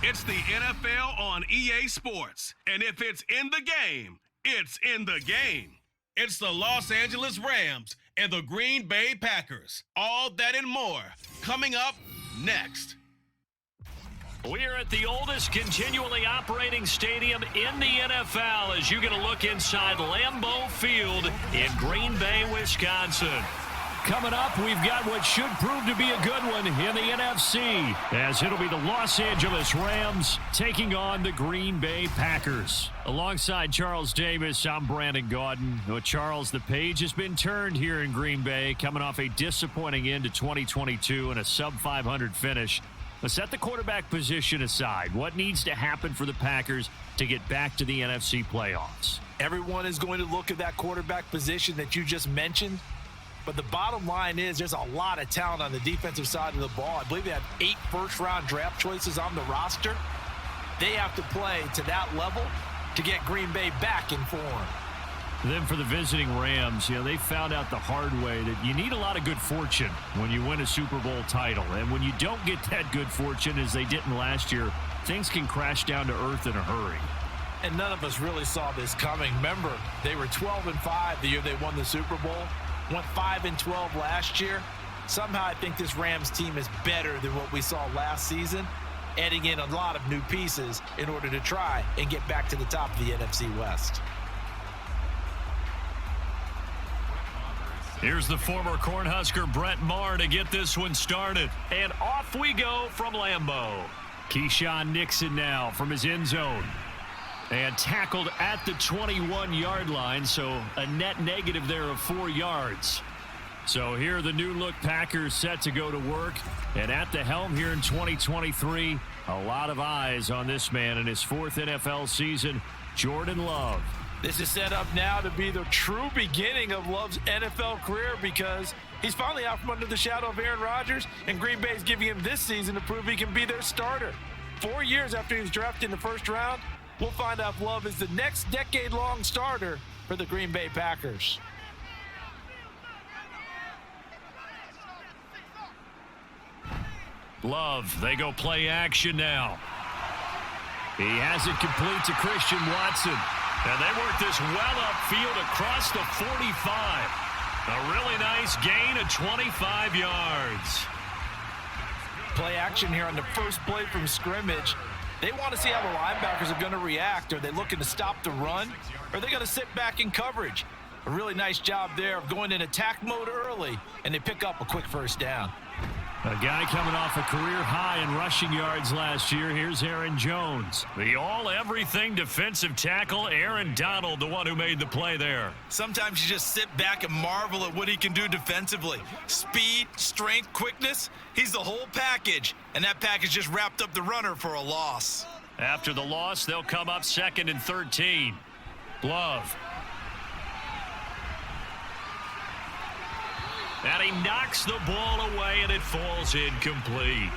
It's the NFL on EA Sports. And if it's in the game, it's in the game. It's the Los Angeles Rams and the Green Bay Packers. All that and more coming up next. We're at the oldest continually operating stadium in the NFL as you get a look inside Lambeau Field in Green Bay, Wisconsin. Coming up, we've got what should prove to be a good one in the NFC, as it'll be the Los Angeles Rams taking on the Green Bay Packers. Alongside Charles Davis, I'm Brandon Gaudin. Charles, the page has been turned here in Green Bay, coming off a disappointing end to 2022 and a sub-500 finish. But set the quarterback position aside. What needs to happen for the Packers to get back to the NFC playoffs? Everyone is going to look at that quarterback position that you just mentioned. But the bottom line is there's a lot of talent on the defensive side of the ball. I believe they have 8 first-round draft choices on the roster. They have to play to that level to get Green Bay back in form. Then for the visiting Rams, they found out the hard way that you need a lot of good fortune when you win a Super Bowl title. And when you don't get that good fortune, as they didn't last year, things can crash down to earth in a hurry. And none of us really saw this coming. Remember, they were 12-5 the year they won the Super Bowl. Went 5-12 last year. Somehow I think this Rams team is better than what we saw last season, adding in a lot of new pieces in order to try and get back to the top of the NFC West. Here's the former Cornhusker Brett Maher to get this one started. And off we go from Lambeau. Keyshawn Nixon now from his end zone. And tackled at the 21-yard line, so a net negative there of 4 yards. So here are the new-look Packers set to go to work. And at the helm here in 2023, a lot of eyes on this man in his 4th NFL season, Jordan Love. This is set up now to be the true beginning of Love's NFL career because he's finally out from under the shadow of Aaron Rodgers, and Green Bay is giving him this season to prove he can be their starter. 4 years after he was drafted in the first round, we'll find out if Love is the next decade-long starter for the Green Bay Packers. Love, they go play action now. He has it complete to Christian Watson. And they work this well upfield across the 45. A really nice gain of 25 yards. Play action here on the first play from scrimmage. They want to see how the linebackers are going to react. Are they looking to stop the run? Or are they going to sit back in coverage? A really nice job there of going in attack mode early, and they pick up a quick first down. A guy coming off a career high in rushing yards last year. Here's Aaron Jones. The all-everything defensive tackle, Aaron Donald, the one who made the play there. Sometimes you just sit back and marvel at what he can do defensively. Speed, strength, quickness, he's the whole package. And that package just wrapped up the runner for a loss. After the loss, they'll come up 2nd and 13. Love. And he knocks the ball away, and it falls incomplete.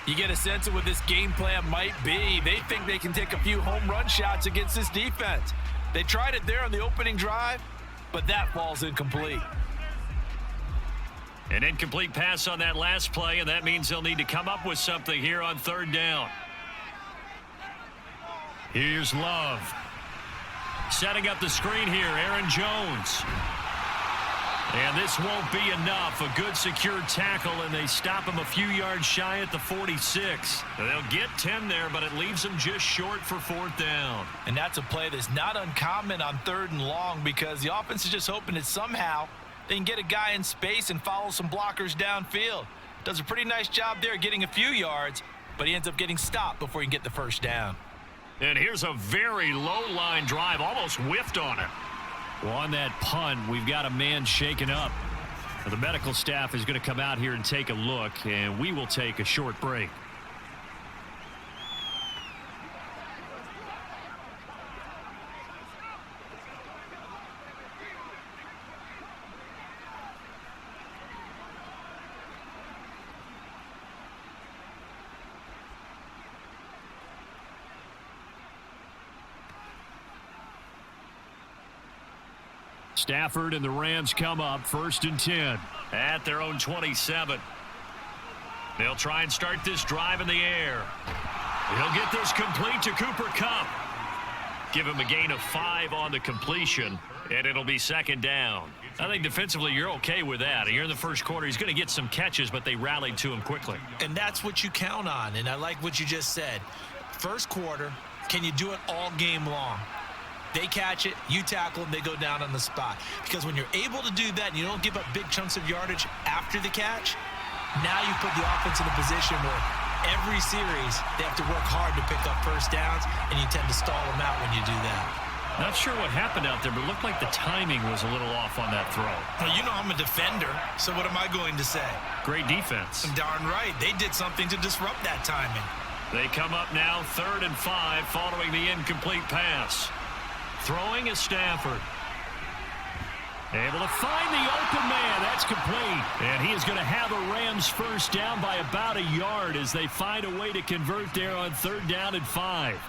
You get a sense of what this game plan might be. They think they can take a few home run shots against this defense. They tried it there on the opening drive, but that falls incomplete. An incomplete pass on that last play, and that means they'll need to come up with something here on 3rd down. Here's Love. Setting up the screen here, Aaron Jones. And this won't be enough. A good secure tackle, and they stop him a few yards shy at the 46. They'll get 10 there, but it leaves them just short for 4th down. And that's a play that's not uncommon on 3rd and long because the offense is just hoping that somehow they can get a guy in space and follow some blockers downfield. Does a pretty nice job there getting a few yards, but he ends up getting stopped before he can get the first down. And here's a very low-line drive, almost whiffed on it. Well, on that punt, we've got a man shaken up. The medical staff is going to come out here and take a look, and we will take a short break. Stafford and the Rams come up 1st and 10 at their own 27. They'll try and start this drive in the air. He'll get this complete to Cooper Kupp. Give him a gain of 5 on the completion, and it'll be second down. I think defensively you're okay with that. Here in the first quarter, he's going to get some catches, but they rallied to him quickly. And that's what you count on, and I like what you just said. First quarter, can you do it all game long? They catch it, you tackle them, they go down on the spot. Because when you're able to do that and you don't give up big chunks of yardage after the catch, now you put the offense in a position where every series they have to work hard to pick up first downs, and you tend to stall them out when you do that. Not sure what happened out there, but it looked like the timing was a little off on that throw. Well, you know I'm a defender, so what am I going to say? Great defense. Darn right. They did something to disrupt that timing. They come up now 3rd and 5 following the incomplete pass. Throwing is Stafford. Able to find the open man. That's complete. And he is going to have a Rams first down by about a yard as they find a way to convert there on 3rd down and 5.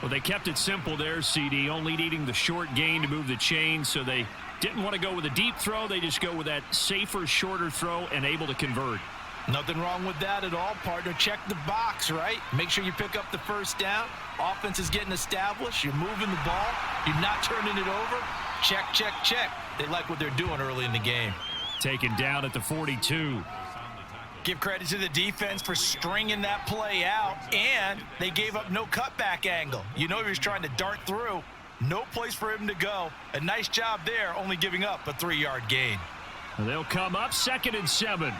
Well, they kept it simple there, CD, only needing the short gain to move the chain, so they didn't want to go with a deep throw. They just go with that safer, shorter throw and able to convert. Nothing wrong with that at all, partner. Check the box, right? Make sure you pick up the first down. Offense is getting established. You're moving the ball. You're not turning it over. Check, check, check. They like what they're doing early in the game. Taken down at the 42. Give credit to the defense for stringing that play out, and they gave up no cutback angle. You know he was trying to dart through. No place for him to go. A nice job there, only giving up a 3-yard gain. They'll come up 2nd and 7.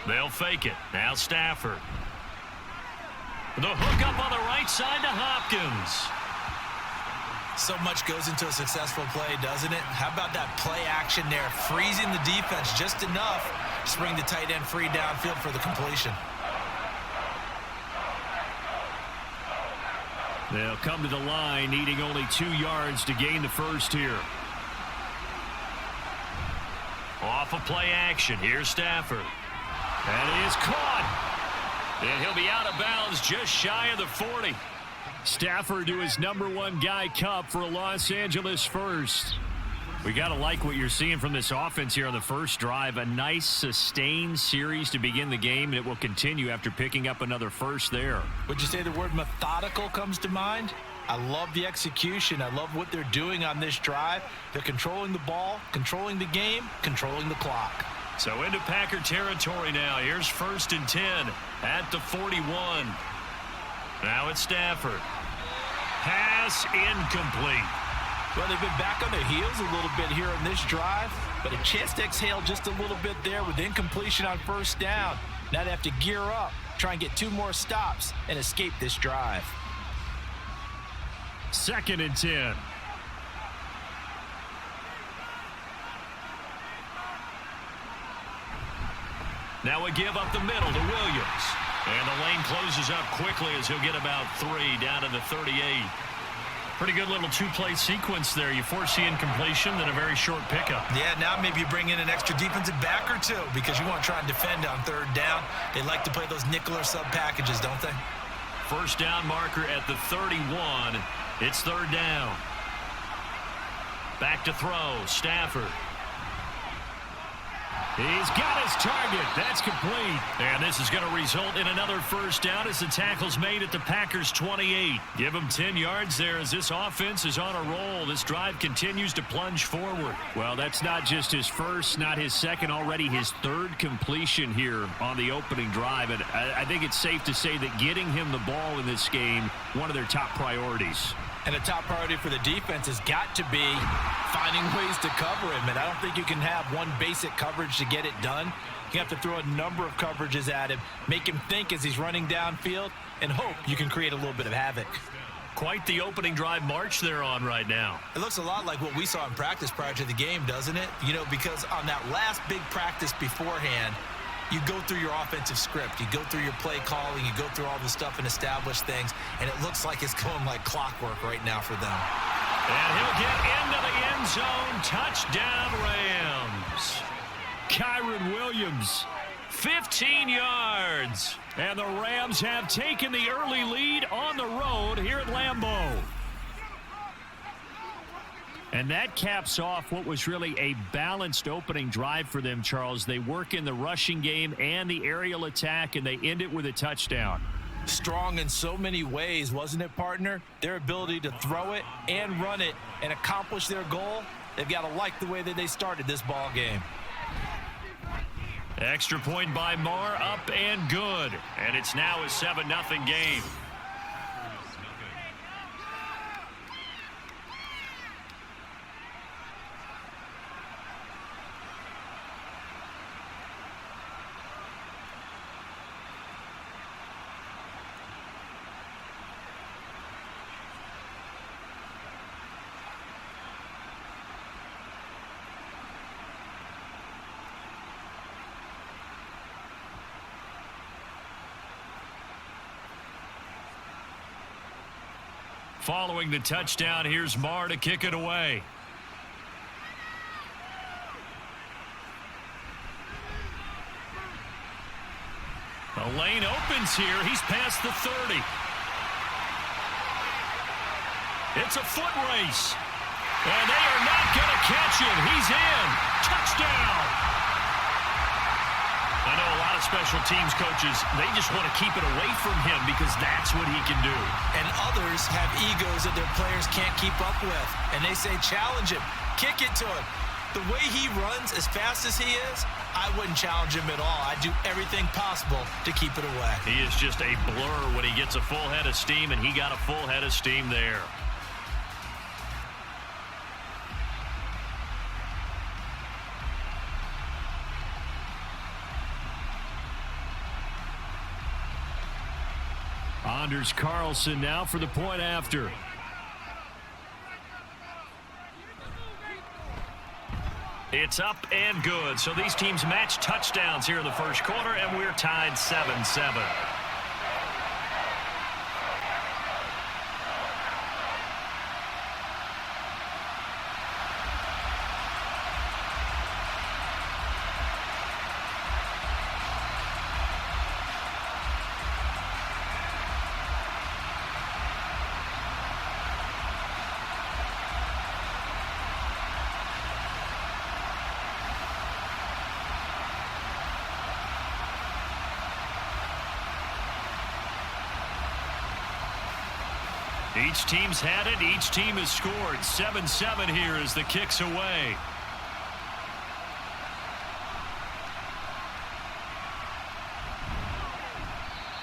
They'll fake it. Now Stafford. The hook up on the right side to Hopkins. So much goes into a successful play, doesn't it? How about that play action there? Freezing the defense just enough to bring the tight end free downfield for the completion. They'll come to the line, needing only 2 yards to gain the first here. Off of play action. Here's Stafford. And he is caught. And he'll be out of bounds just shy of the 40. Stafford to his #1 guy, Kupp, for a Los Angeles first. We got to like what you're seeing from this offense here on the first drive. A nice, sustained series to begin the game, and it will continue after picking up another first there. Would you say the word methodical comes to mind? I love the execution. I love what they're doing on this drive. They're controlling the ball, controlling the game, controlling the clock. So into Packer territory now. Here's 1st and 10 at the 41. Now it's Stafford. Pass incomplete. Well, they've been back on their heels a little bit here on this drive, but a chance to exhale just a little bit there with incompletion on first down. Now they have to gear up, try and get 2 more stops, and escape this drive. 2nd and 10. Now a give up the middle to Williams. And the lane closes up quickly as he'll get about 3 down to the 38. Pretty good little 2-play sequence there. You force the incompletion, then a very short pickup. Yeah, now maybe you bring in an extra defensive back or 2 because you want to try and defend on 3rd down. They like to play those nickel or sub packages, don't they? First down marker at the 31. It's 3rd down. Back to throw. Stafford. He's got his target. That's complete. And this is going to result in another first down as the tackle's made at the Packers' 28. Give them 10 yards there as this offense is on a roll. This drive continues to plunge forward. Well, that's not just his first, not his second, already his 3rd completion here on the opening drive. And I think it's safe to say that getting him the ball in this game, one of their top priorities. And a top priority for the defense has got to be finding ways to cover him. And I don't think you can have one basic coverage to get it done. You have to throw a number of coverages at him, make him think as he's running downfield, and hope you can create a little bit of havoc. Quite the opening drive march they're on right now. It looks a lot like what we saw in practice prior to the game, doesn't it? You know, because on that last big practice beforehand, you go through your offensive script, you go through your play calling, you go through all the stuff and establish things, and it looks like it's going like clockwork right now for them. And he'll get into the end zone. Touchdown, Rams. Kyron Williams, 15 yards. And the Rams have taken the early lead on the road here at Lambeau. And that caps off what was really a balanced opening drive for them, Charles. They work in the rushing game and the aerial attack, and they end it with a touchdown. Strong in so many ways, wasn't it, partner? Their ability to throw it and run it and accomplish their goal, they've got to like the way that they started this ball game. Extra point by Marr, up and good. And it's now a 7-0 game. Following the touchdown, here's Marr to kick it away. The lane opens here. He's past the 30. It's a foot race. And they are not going to catch him. He's in. Touchdown. I know a lot of special teams coaches, they just want to keep it away from him because that's what he can do. And others have egos that their players can't keep up with. And they say, challenge him, kick it to him. The way he runs as fast as he is, I wouldn't challenge him at all. I'd do everything possible to keep it away. He is just a blur when he gets a full head of steam, and he got a full head of steam there. Anders Carlson now for the point after. It's up and good. So these teams match touchdowns here in the first quarter, and we're tied 7-7. Each team's had it. Each team has scored. 7-7 here as the kick's away.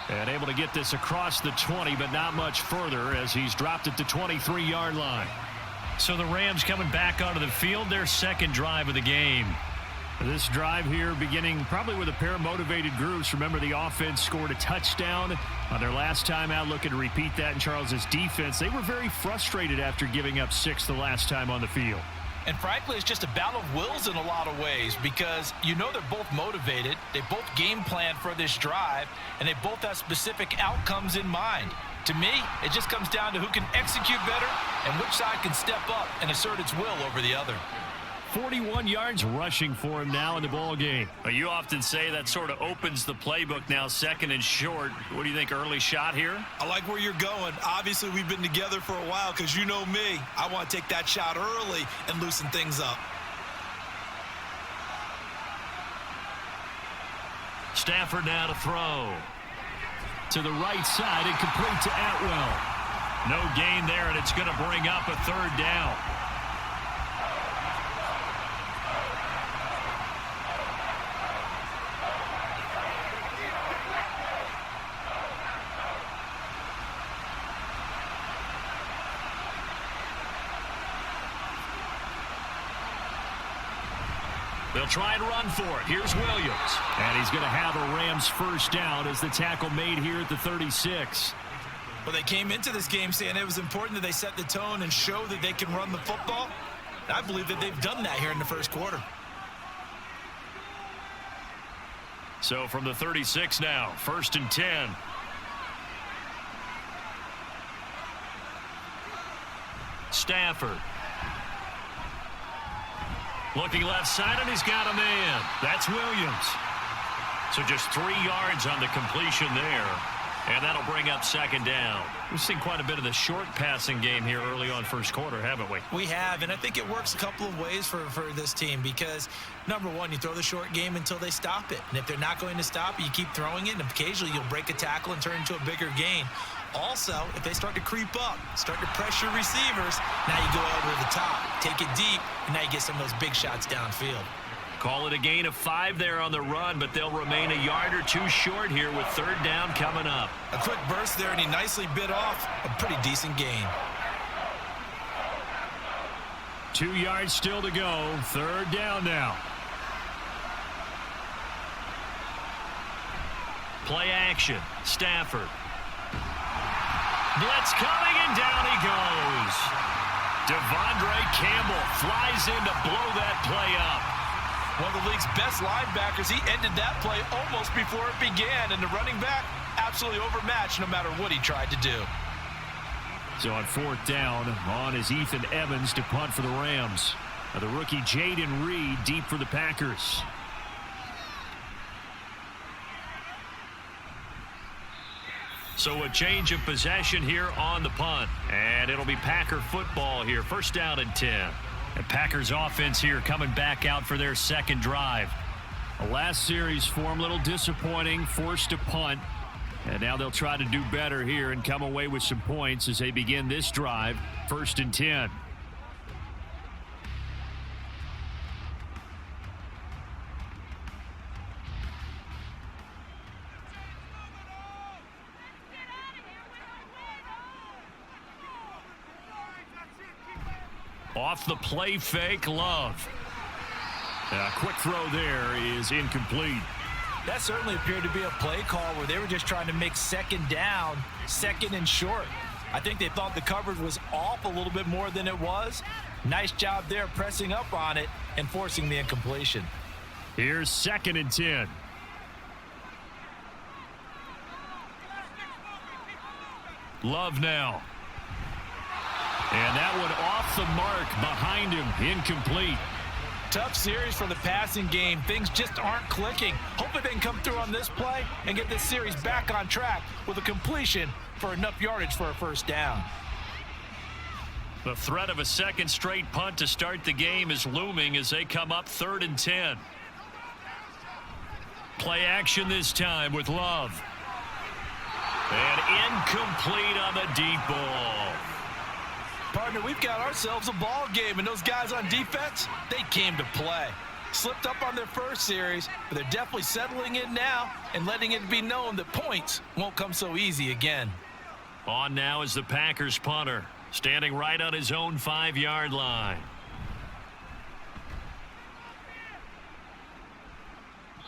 And able to get this across the 20, but not much further as he's dropped it to 23-yard line. So the Rams coming back onto the field, their second drive of the game. This drive here beginning probably with a pair of motivated groups. Remember, the offense scored a touchdown on their last time out. Looking to repeat that in Charles's defense. They were very frustrated after giving up 6 the last time on the field. And frankly, it's just a battle of wills in a lot of ways because you know they're both motivated. They both game plan for this drive, and they both have specific outcomes in mind. To me, it just comes down to who can execute better and which side can step up and assert its will over the other. 41 yards rushing for him now in the ball game. You often say that sort of opens the playbook now, second and short. What do you think, early shot here? I like where you're going. Obviously, we've been together for a while because you know me. I want to take that shot early and loosen things up. Stafford now to throw. To the right side and complete to Atwell. No gain there, and it's going to bring up a third down. They'll try and run for it. Here's Williams. And he's going to have a Rams first down as the tackle made here at the 36. Well, they came into this game saying it was important that they set the tone and show that they can run the football. And I believe that they've done that here in the first quarter. So from the 36 now, 1st and 10. Stafford. Looking left side, and he's got a man. That's Williams. So just 3 yards on the completion there. And that'll bring up second down. We've seen quite a bit of the short passing game here early on first quarter, haven't we? We have, and I think it works a couple of ways for this team because, number one, you throw the short game until they stop it. And if they're not going to stop it, you keep throwing it, and occasionally you'll break a tackle and turn into a bigger gain. Also, if they start to creep up, start to pressure receivers, now you go over the top, take it deep, and now you get some of those big shots downfield. Call it a gain of 5 there on the run, but they'll remain a yard or two short here with third down coming up. A quick burst there, and he nicely bit off a pretty decent gain. 2 yards still to go. Third down now. Play action. Stafford. Blitz coming, and down he goes. Devondre Campbell flies in to blow that play up. One of the league's best linebackers. He ended that play almost before it began, and the running back absolutely overmatched no matter what he tried to do. So on fourth down, on is Ethan Evans to punt for the Rams. Now the rookie Jaden Reed deep for the Packers. So a change of possession here on the punt. And it'll be Packer football here. First down and 10. The Packers offense here coming back out for their second drive. The last series form a little disappointing, forced to punt. And now they'll try to do better here and come away with some points as they begin this drive. First and 10. Off the play fake, Love. A quick throw there is incomplete. That certainly appeared to be a play call where they were just trying to make second down, second and short. I think they thought the coverage was off a little bit more than it was. Nice job there pressing up on it and forcing the incompletion. Here's second and 10. Love now. And that one off the mark behind him, incomplete. Tough series for the passing game. Things just aren't clicking. Hopefully they can come through on this play and get this series back on track with a completion for enough yardage for a first down. The threat of a second straight punt to start the game is looming as they come up third and 10. Play action this time with Love. And incomplete on the deep ball. Partner, we've got ourselves a ball game, and those guys on defense, they came to play. Slipped up on their first series, but they're definitely settling in now and letting it be known that points won't come so easy again. On now is the Packers punter, standing right on his own 5-yard line.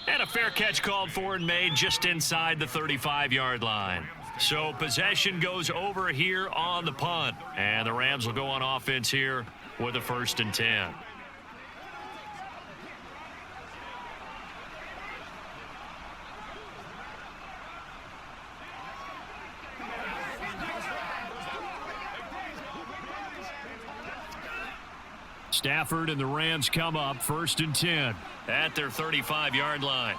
And a fair catch called for and made just inside the 35-yard line. So possession goes over here on the punt. And the Rams will go on offense here with a first and 10. Stafford and the Rams come up first and 10 at their 35-yard line.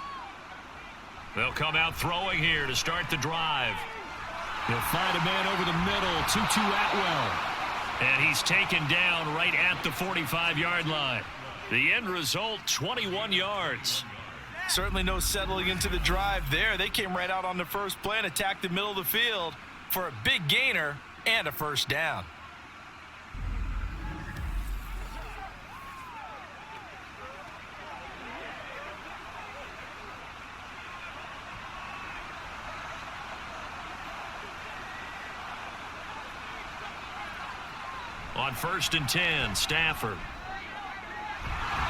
They'll come out throwing here to start the drive. They'll find a man over the middle, Tutu Atwell. And he's taken down right at the 45-yard line. The end result, 21 yards. Certainly no settling into the drive there. They came right out on the first play and attacked the middle of the field for a big gainer and a first down. On first and 10, Stafford.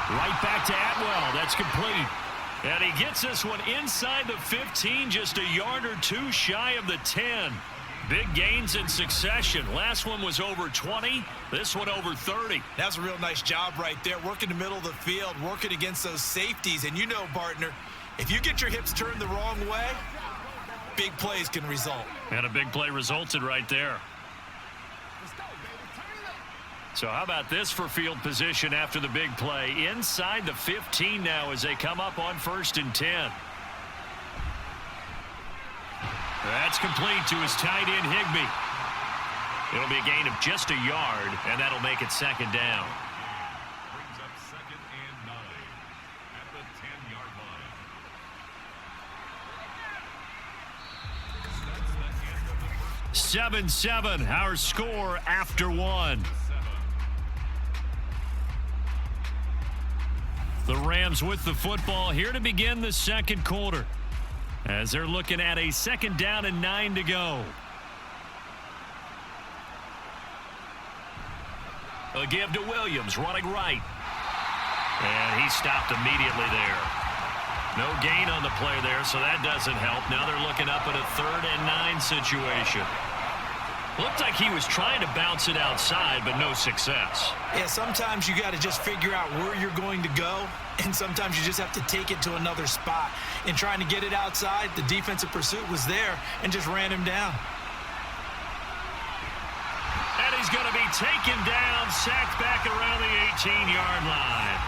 Right back to Atwell. That's complete. And he gets this one inside the 15, just a yard or two shy of the 10. Big gains in succession. Last one was over 20. This one over 30. That's a real nice job right there, working the middle of the field, working against those safeties. And you know, partner, if you get your hips turned the wrong way, big plays can result. And a big play resulted right there. So how about this for field position after the big play? Inside the 15 now as they come up on first and 10. That's complete to his tight end, Higbee. It'll be a gain of just a yard, and that'll make it second down. Brings up 2nd and 9 at the 10-yard line. That's the end of the first. 7-7, our score after one. The Rams with the football here to begin the second quarter, as they're looking at a 2nd down and 9 to go. A give to Williams, running right. And he stopped immediately there. No gain on the play there, so that doesn't help. Now they're looking up at a 3rd and 9 situation. Looked like he was trying to bounce it outside, but no success. Yeah, sometimes you got to just figure out where you're going to go, and sometimes you just have to take it to another spot. In trying to get it outside, the defensive pursuit was there and just ran him down. And he's going to be taken down, sacked back around the 18-yard line.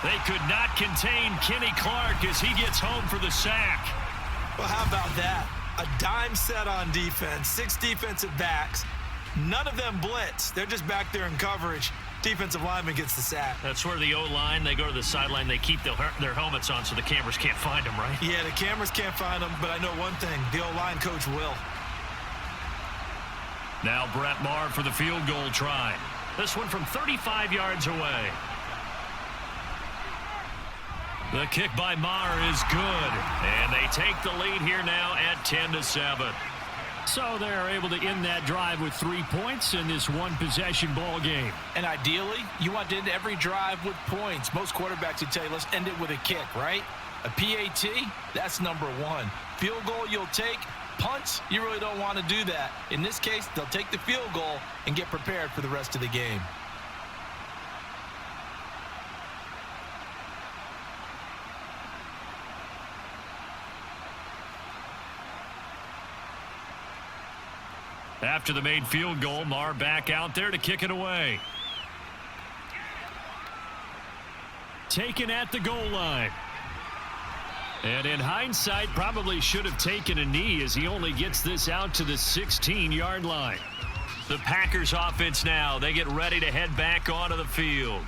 They could not contain Kenny Clark as he gets home for the sack. Well, how about that? A dime set on defense, 6 defensive backs. None of them blitz. They're just back there in coverage. Defensive lineman gets the sack. That's where the O-line, they go to the sideline, they keep their helmets on so the cameras can't find them, right? Yeah, the cameras can't find them, but I know one thing. The O-line coach will. Now Brett Maher for the field goal try. This one from 35 yards away. The kick by Maher is good, and they take the lead here now at 10-7. So they're able to end that drive with 3 points in this one-possession ball game. And ideally, you want to end every drive with points. Most quarterbacks would tell you, let's end it with a kick, right? A PAT, that's number 1. Field goal you'll take. Punts, you really don't want to do that. In this case, they'll take the field goal and get prepared for the rest of the game. After the made field goal, Maher back out there to kick it away. Taken at the goal line. And in hindsight, probably should have taken a knee as he only gets this out to the 16-yard line. The Packers offense now, they get ready to head back onto the field.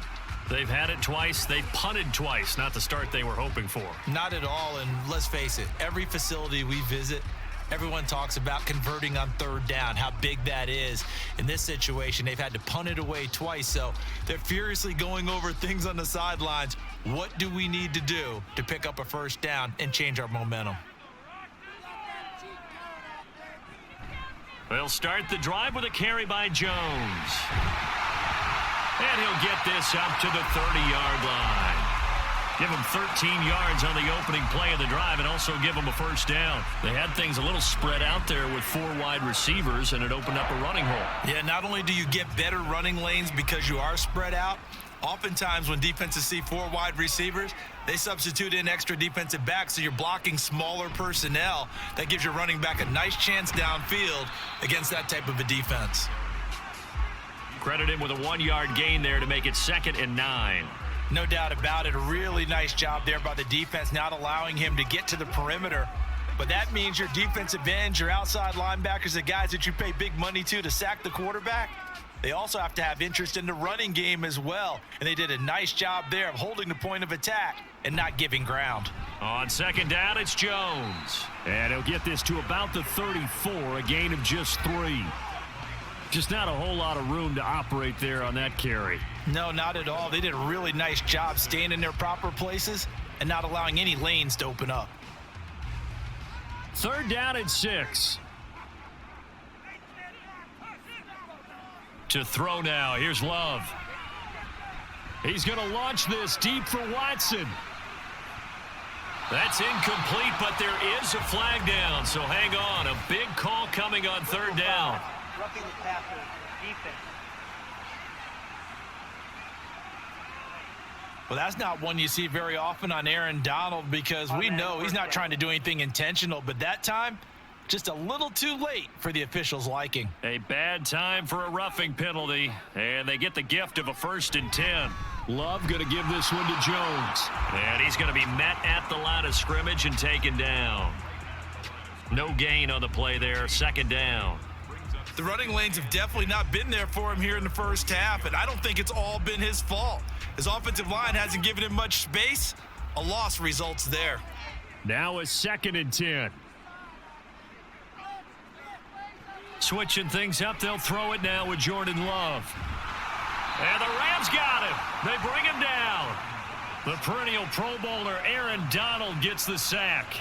They've had it twice. They've punted twice. Not the start they were hoping for. Not at all, and let's face it, every facility we visit, everyone talks about converting on 3rd down, how big that is. In this situation, they've had to punt it away twice, so they're furiously going over things on the sidelines. What do we need to do to pick up a 1st down and change our momentum? They'll start the drive with a carry by Jones. And he'll get this up to the 30-yard line. Give him 13 yards on the opening play of the drive and also give him a 1st down. They had things a little spread out there with 4 wide receivers, and it opened up a running hole. Yeah, not only do you get better running lanes because you are spread out, oftentimes when defenses see 4 wide receivers, they substitute in extra defensive backs, so you're blocking smaller personnel. That gives your running back a nice chance downfield against that type of a defense. Credit him with a 1-yard gain there to make it 2nd and 9. No doubt about it. A really nice job there by the defense, not allowing him to get to the perimeter. But that means your defensive ends, your outside linebackers, the guys that you pay big money to sack the quarterback, they also have to have interest in the running game as well. And they did a nice job there of holding the point of attack and not giving ground. On 2nd down, it's Jones. And he'll get this to about the 34, a gain of just 3. Just not a whole lot of room to operate there on that carry. No, not at all. They did a really nice job staying in their proper places and not allowing any lanes to open up. 3rd down and 6. To throw now. Here's Love. He's going to launch this deep for Watson. That's incomplete, but there is a flag down, so hang on. A big call coming on 3rd down. Roughing the passer defense. Well, that's not one you see very often on Aaron Donald because we know he's not trying to do anything intentional, but that time, just a little too late for the officials' liking. A bad time for a roughing penalty, and they get the gift of a 1st and 10. Love going to give this one to Jones. And he's going to be met at the line of scrimmage and taken down. No gain on the play there, second down. The running lanes have definitely not been there for him here in the first half, and I don't think it's all been his fault. His offensive line hasn't given him much space. A loss results there. Now a 2nd and 10. Switching things up, they'll throw it now with Jordan Love. And the Rams got him. They bring him down. The perennial Pro Bowler Aaron Donald gets the sack.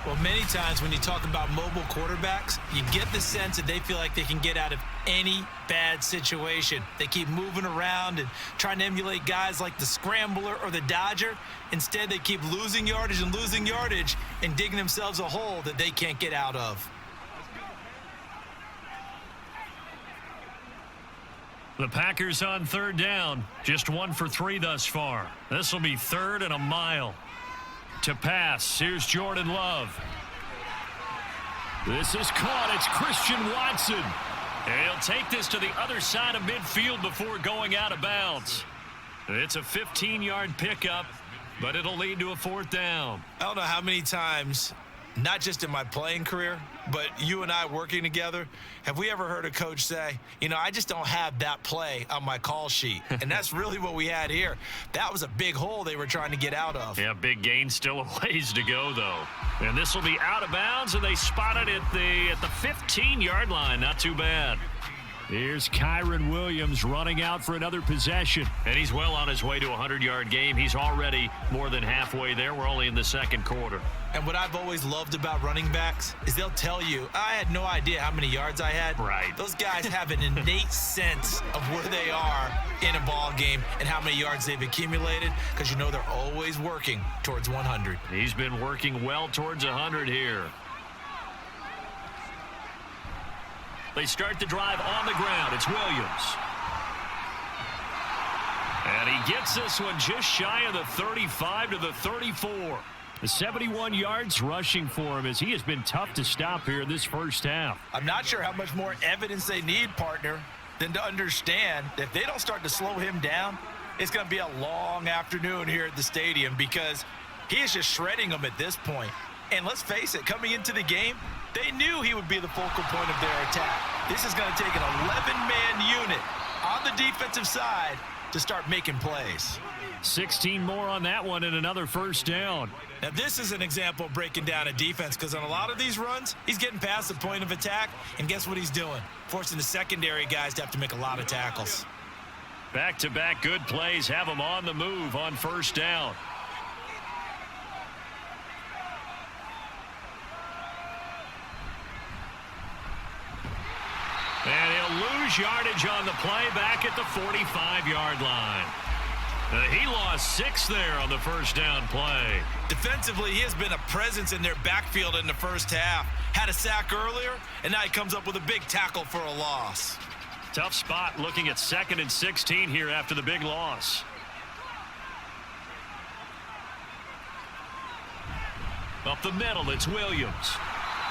Well, many times when you talk about mobile quarterbacks, you get the sense that they feel like they can get out of any bad situation. They keep moving around and trying to emulate guys like the Scrambler or the Dodger. Instead, they keep losing yardage and digging themselves a hole that they can't get out of. The Packers on 3rd down. Just 1 for 3 thus far. This will be 3rd and a mile. To pass, here's Jordan Love. This is caught. It's Christian Watson. And he'll take this to the other side of midfield before going out of bounds. It's a 15-yard pickup, but it'll lead to a 4th down. I don't know how many times, not just in my playing career, but you and I working together, have we ever heard a coach say, I just don't have that play on my call sheet? And that's really what we had here. That was a big hole they were trying to get out of. Yeah, big gain, still a ways to go, though. And this will be out of bounds, and they spot it at the 15-yard line. Not too bad. Here's Kyron Williams running out for another possession. And he's well on his way to a 100-yard game. He's already more than halfway there. We're only in the 2nd quarter. And what I've always loved about running backs is they'll tell you, I had no idea how many yards I had. Right. Those guys have an innate sense of where they are in a ball game and how many yards they've accumulated, because they're always working towards 100. He's been working well towards 100 here. They start the drive on the ground. It's Williams. And he gets this one just shy of the 35 to the 34. The 71 yards rushing for him, as he has been tough to stop here in this first half. I'm not sure how much more evidence they need, partner, than to understand that if they don't start to slow him down, it's going to be a long afternoon here at the stadium, because he is just shredding them at this point. And let's face it, coming into the game, they knew he would be the focal point of their attack. This is going to take an 11-man unit on the defensive side to start making plays. 16 more on that one and another first down. Now, this is an example of breaking down a defense, because on a lot of these runs, he's getting past the point of attack, and guess what he's doing? Forcing the secondary guys to have to make a lot of tackles. Back-to-back good plays have him on the move on first down. And he'll lose yardage on the play back at the 45-yard line. He lost 6 there on the first down play. Defensively, he has been a presence in their backfield in the first half. Had a sack earlier, and now he comes up with a big tackle for a loss. Tough spot looking at 2nd and 16 here after the big loss. Up the middle, it's Williams.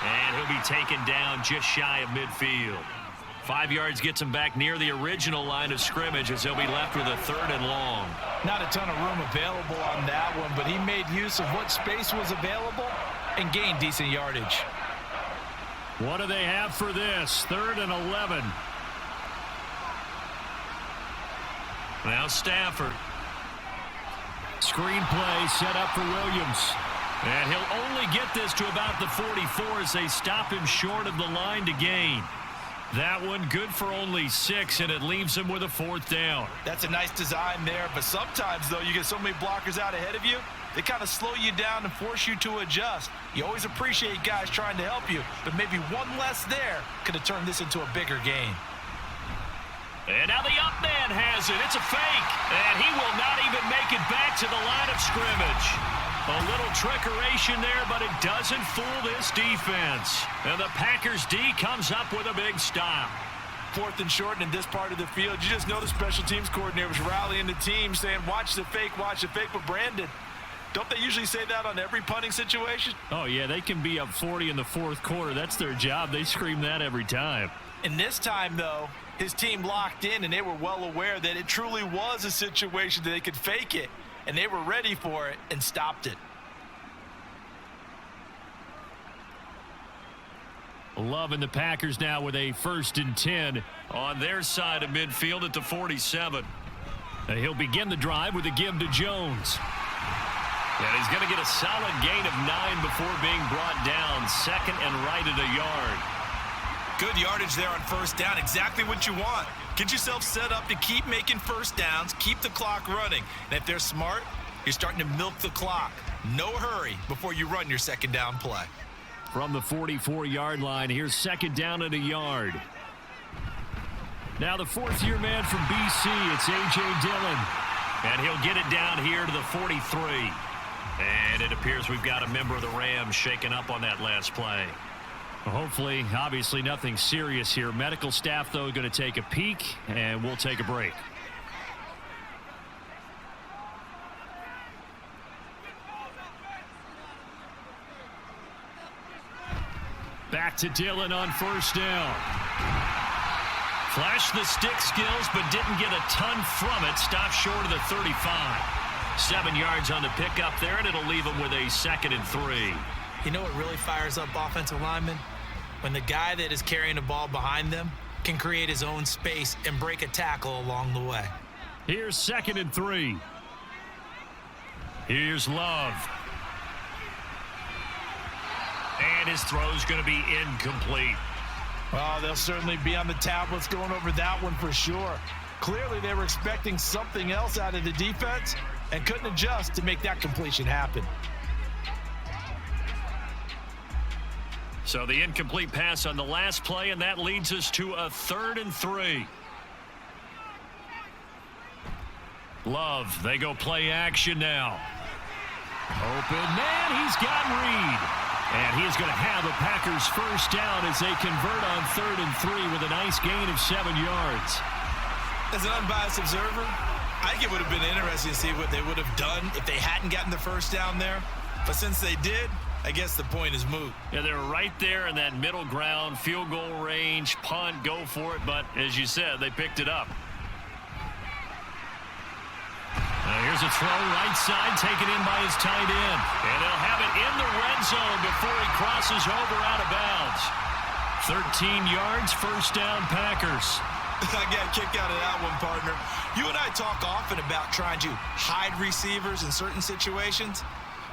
And he'll be taken down just shy of midfield. 5 yards gets him back near the original line of scrimmage, as he'll be left with a 3rd and long. Not a ton of room available on that one, but he made use of what space was available and gained decent yardage. What do they have for this? 3rd and 11. Now Stafford. Screen play set up for Williams. And he'll only get this to about the 44 as they stop him short of the line to gain. That one good for only 6, and it leaves him with a 4th down. That's a nice design there, but sometimes, though, you get so many blockers out ahead of you, they kind of slow you down and force you to adjust. You always appreciate guys trying to help you, but maybe one less there could have turned this into a bigger gain. And now the up man has it. It's a fake, and he will not even make it back to the line of scrimmage. A little trickeration there, but it doesn't fool this defense. And the Packers D comes up with a big stop. 4th and short, and in this part of the field, you just know the special teams coordinator was rallying the team, saying, watch the fake, but Brandon, don't they usually say that on every punting situation? Oh, yeah, they can be up 40 in the 4th quarter. That's their job. They scream that every time. And this time, though, his team locked in, and they were well aware that it truly was a situation that they could fake it. And they were ready for it and stopped it. Love and the Packers now with a 1st and 10 on their side of midfield at the 47. He'll begin the drive with a give to Jones. And he's going to get a solid gain of 9 before being brought down. 2nd and right at a yard. Good yardage there on 1st down. Exactly what you want. Get yourself set up to keep making 1st downs, keep the clock running. And if they're smart, you're starting to milk the clock. No hurry before you run your 2nd down play. From the 44-yard line, here's 2nd down at a yard. Now the 4th-year man from BC, it's A.J. Dillon. And he'll get it down here to the 43. And it appears we've got a member of the Rams shaken up on that last play. Hopefully, obviously nothing serious here. Medical staff, though, going to take a peek, and we'll take a break. Back to Dillon on 1st down. Flashed the stick skills, but didn't get a ton from it. Stopped short of the 35. 7 yards on the pickup there, and it'll leave him with a 2nd and 3. You know what really fires up offensive linemen? When the guy that is carrying the ball behind them can create his own space and break a tackle along the way. Here's 2nd and 3. Here's Love. And his throw's going to be incomplete. Well, they'll certainly be on the tablets going over that one for sure. Clearly, they were expecting something else out of the defense and couldn't adjust to make that completion happen. So the incomplete pass on the last play, and that leads us to a 3rd and 3. Love, they go play action now. Open man, he's got Reed. And he is going to have a Packers 1st down as they convert on 3rd and 3 with a nice gain of 7 yards. As an unbiased observer, I think it would have been interesting to see what they would have done if they hadn't gotten the 1st down there. But since they did, I guess the point is moot. Yeah, they're right there in that middle ground, field goal range, punt, go for it. But as you said, they picked it up. Here's a throw right side, taken in by his tight end. And they'll have it in the red zone before he crosses over out of bounds. 13 yards, 1st down Packers. I got a kick out of that one, partner. You and I talk often about trying to hide receivers in certain situations,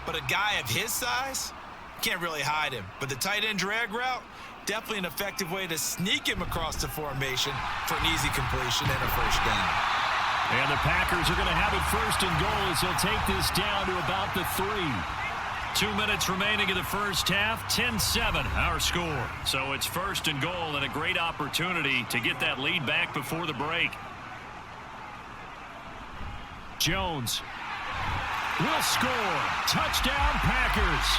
but a guy of his size can't really hide him. But the tight end drag route, definitely an effective way to sneak him across the formation for an easy completion and a 1st down. And the Packers are going to have it 1st and goal as they'll take this down to about the 3. 2 minutes remaining in the 1st half, 10-7 our score. So it's 1st and goal and a great opportunity to get that lead back before the break. Jones will score. Touchdown Packers.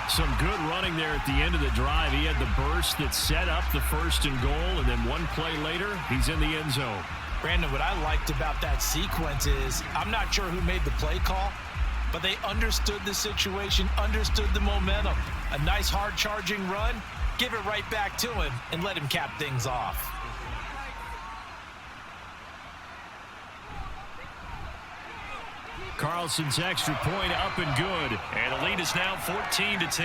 Some good running there at the end of the drive. He had the burst that set up the 1st and goal, and then one play later, he's in the end zone. Brandon, what I liked about that sequence is I'm not sure who made the play call, but they understood the situation, understood the momentum. A nice hard charging run, give it right back to him, and let him cap things off. Carlson's extra point up and good. And the lead is now 14-10.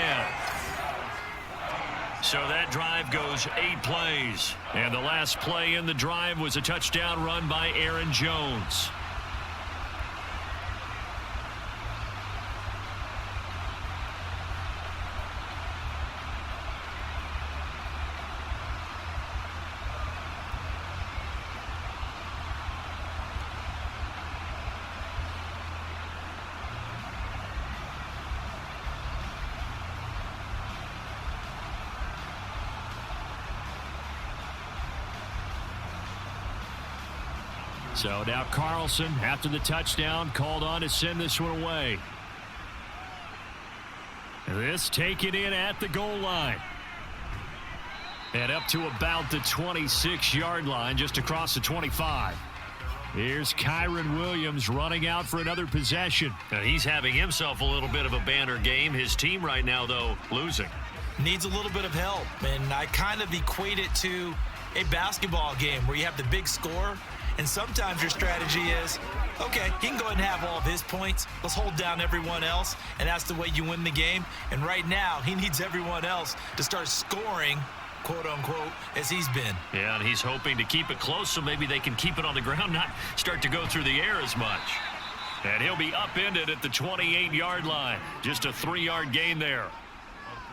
So that drive goes 8 plays. And the last play in the drive was a touchdown run by Aaron Jones. So now Carlson, after the touchdown, called on to send this one away. This taken in at the goal line. And up to about the 26-yard line, just across the 25. Here's Kyron Williams running out for another possession. Now he's having himself a little bit of a banner game. His team right now, though, losing. Needs a little bit of help, and I kind of equate it to a basketball game where you have the big score And sometimes your strategy is, okay, he can go ahead and have all of his points. Let's hold down everyone else, and that's the way you win the game. And right now, he needs everyone else to start scoring, quote-unquote, as he's been. Yeah, and he's hoping to keep it close so maybe they can keep it on the ground, not start to go through the air as much. And he'll be upended at the 28-yard line. Just a 3-yard gain there.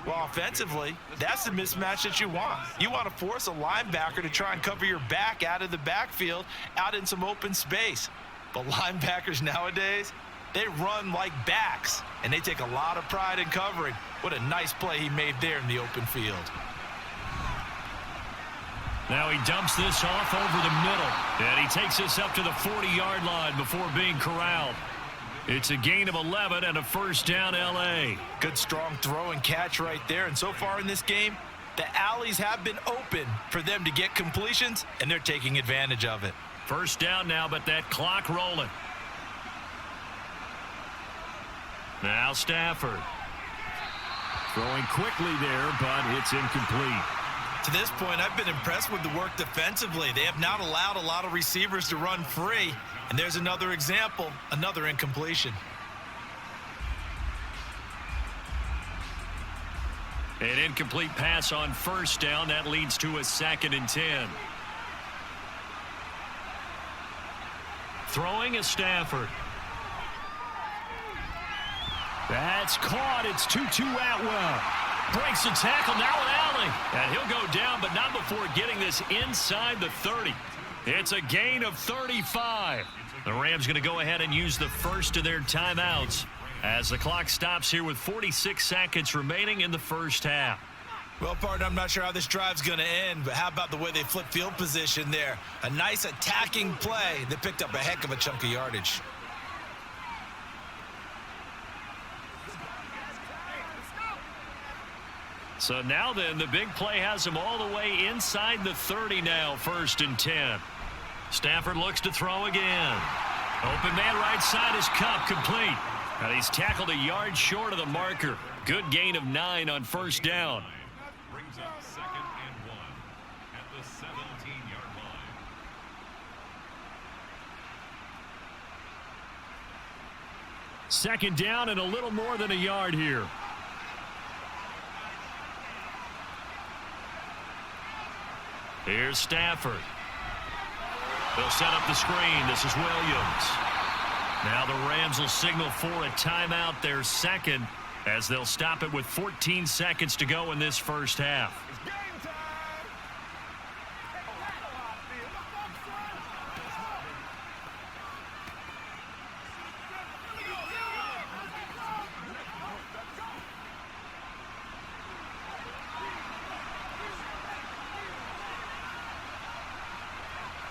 Well, offensively, that's the mismatch that you want. You want to force a linebacker to try and cover your back out of the backfield, out in some open space. But linebackers nowadays, they run like backs, and they take a lot of pride in covering. What a nice play he made there in the open field. Now he dumps this off over the middle, and he takes this up to the 40-yard line before being corralled. It's a gain of 11 and a first down, L.A. Good strong throw and catch right there. And so far in this game, the alleys have been open for them to get completions, and they're taking advantage of it. First down now, but that clock rolling. Now Stafford. Throwing quickly there, but it's incomplete. To this point, I've been impressed with the work defensively. They have not allowed a lot of receivers to run free. And there's another example, another incompletion. An incomplete pass on first down. That leads to a 2nd and 10. Throwing is Stafford. That's caught. It's Tutu Atwell. Breaks the tackle. Now an alley. And he'll go down, but not before getting this inside the 30. It's a gain of 35. The Rams going to go ahead and use the first of their timeouts as the clock stops here with 46 seconds remaining in the first half. Well, partner, I'm not sure how this drive's going to end, but how about the way they flip field position there? A nice attacking play that picked up a heck of a chunk of yardage. So now then, the big play has him all the way inside the 30 now, 1st and 10. Stafford looks to throw again. Open man right side is Cup, complete. And he's tackled a yard short of the marker. Good gain of 9 on first down. Brings up 2nd and 1 at the 17-yard line. Second down and a little more than a yard here. Here's Stafford. They'll set up the screen. This is Williams. Now the Rams will signal for a timeout, their second, as they'll stop it with 14 seconds to go in this first half.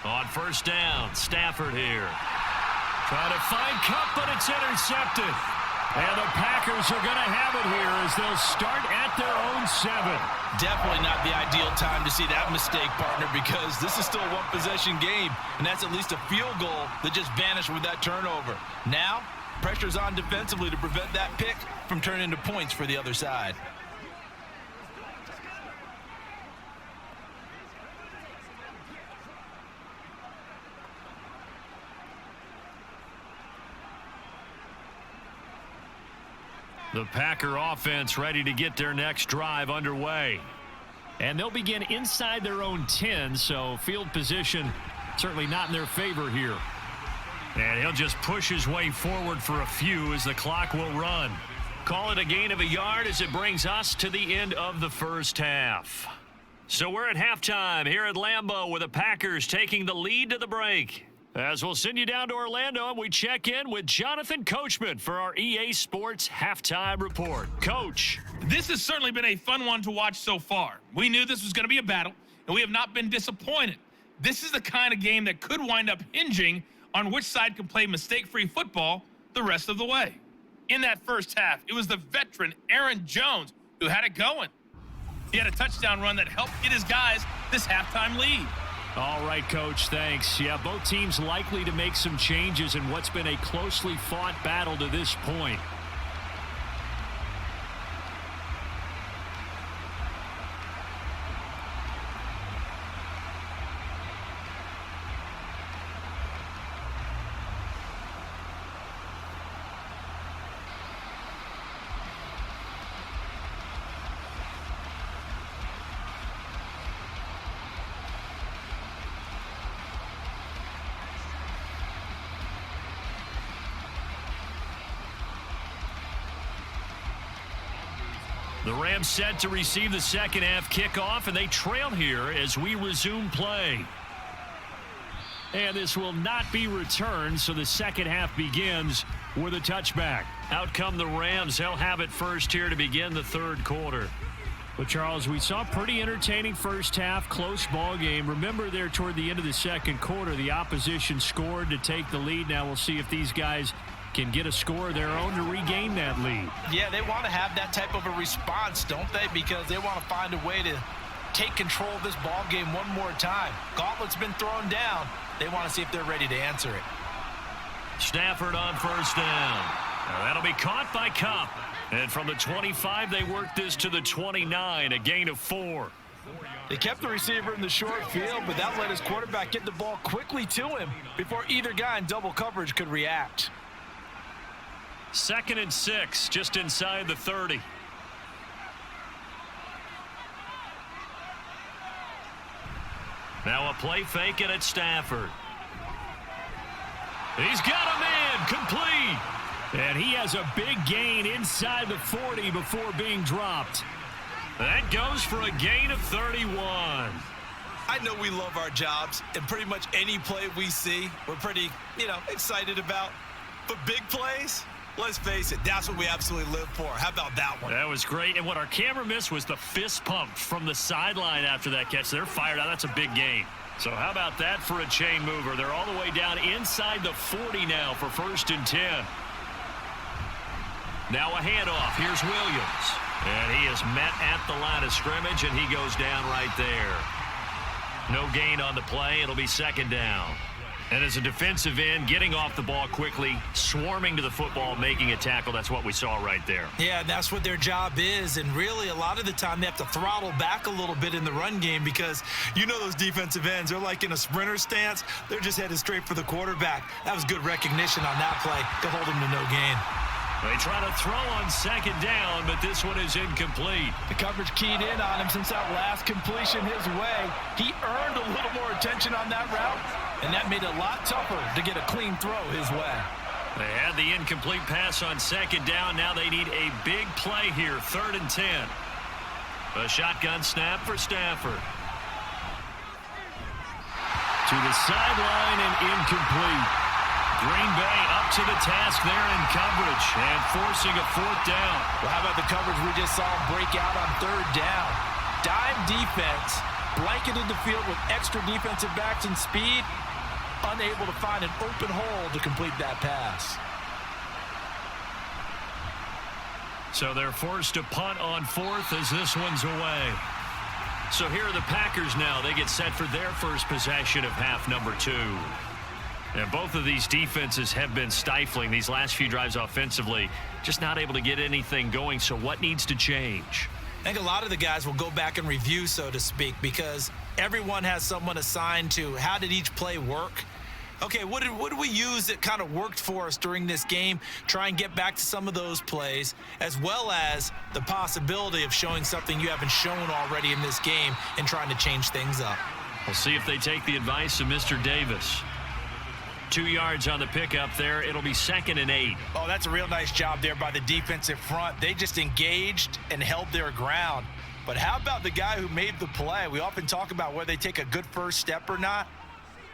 On first down, Stafford here. Trying to find Cup, but it's intercepted. And the Packers are going to have it here as they'll start at their own 7. Definitely not the ideal time to see that mistake, partner, because this is still a one-possession game, and that's at least a field goal that just vanished with that turnover. Now, pressure's on defensively to prevent that pick from turning into points for the other side. The Packer offense ready to get their next drive underway. And they'll begin inside their own 10, so field position certainly not in their favor here. And he'll just push his way forward for a few as the clock will run. Call it a gain of a yard as it brings us to the end of the first half. So we're at halftime here at Lambeau with the Packers taking the lead to the break. As we'll send you down to Orlando, and we check in with Jonathan Coachman for our EA Sports Halftime Report. Coach. This has certainly been a fun one to watch so far. We knew this was going to be a battle, and we have not been disappointed. This is the kind of game that could wind up hinging on which side can play mistake-free football the rest of the way. In that first half, it was the veteran Aaron Jones who had it going. He had a touchdown run that helped get his guys this halftime lead. All right, Coach, thanks. Yeah, both teams likely to make some changes in what's been a closely fought battle to this point. The Rams set to receive the second half kickoff, and they trail here as we resume play. And this will not be returned, so the second half begins with a touchback. Out come the Rams. They'll have it first here to begin the third quarter. But, Charles, we saw a pretty entertaining first half, close ball game. Remember there toward the end of the second quarter, the opposition scored to take the lead. Now we'll see if these guys can get a score of their own to regain that lead. Yeah, they want to have that type of a response, don't they? Because they want to find a way to take control of this ball game one more time. Gauntlet's been thrown down. They want to see if they're ready to answer it. Stafford on first down. Now that'll be caught by Kupp. And from the 25, they work this to the 29, a gain of 4. They kept the receiver in the short field, but that let his quarterback get the ball quickly to him before either guy in double coverage could react. 2nd and 6, just inside the 30. Now a play fake, and it's Stafford. He's got a man, complete. And he has a big gain inside the 40 before being dropped. That goes for a gain of 31. I know we love our jobs, and pretty much any play we see, we're pretty, excited about. But big plays, let's face it, that's what we absolutely live for. How about that one? That was great. And what our camera missed was the fist pump from the sideline after that catch. They're fired out. That's a big gain. So how about that for a chain mover? They're all the way down inside the 40 now for 1st and 10. Now a handoff. Here's Williams. And he is met at the line of scrimmage, and he goes down right there. No gain on the play. It'll be 2nd down. And as a defensive end, getting off the ball quickly, swarming to the football, making a tackle, that's what we saw right there. Yeah, that's what their job is. And really, a lot of the time, they have to throttle back a little bit in the run game because those defensive ends, they're like in a sprinter stance. They're just headed straight for the quarterback. That was good recognition on that play to hold him to no gain. They try to throw on 2nd down, but this one is incomplete. The coverage keyed in on him since that last completion his way. He earned a little more attention on that route, and that made it a lot tougher to get a clean throw his way. They had the incomplete pass on 2nd down. Now they need a big play here, 3rd and 10. A shotgun snap for Stafford. To the sideline and incomplete. Green Bay up to the task there in coverage and forcing a 4th down. Well, how about the coverage we just saw him break out on 3rd down? Dime defense, blanketed the field with extra defensive backs and speed, unable to find an open hole to complete that pass. So they're forced to punt on 4th as this one's away. So here are the Packers now. They get set for their first possession of half number 2. And both of these defenses have been stifling these last few drives offensively, just not able to get anything going. So what needs to change? I think a lot of the guys will go back and review, so to speak, because everyone has someone assigned to how did each play work. Okay, what did we use that kind of worked for us during this game? Try and get back to some of those plays, as well as the possibility of showing something you haven't shown already in this game and trying to change things up. We'll see if they take the advice of Mr. Davis. 2 yards on the pickup there. It'll be 2nd and 8. Oh, that's a real nice job there by the defensive front. They just engaged and held their ground. But how about the guy who made the play? We often talk about whether they take a good first step or not.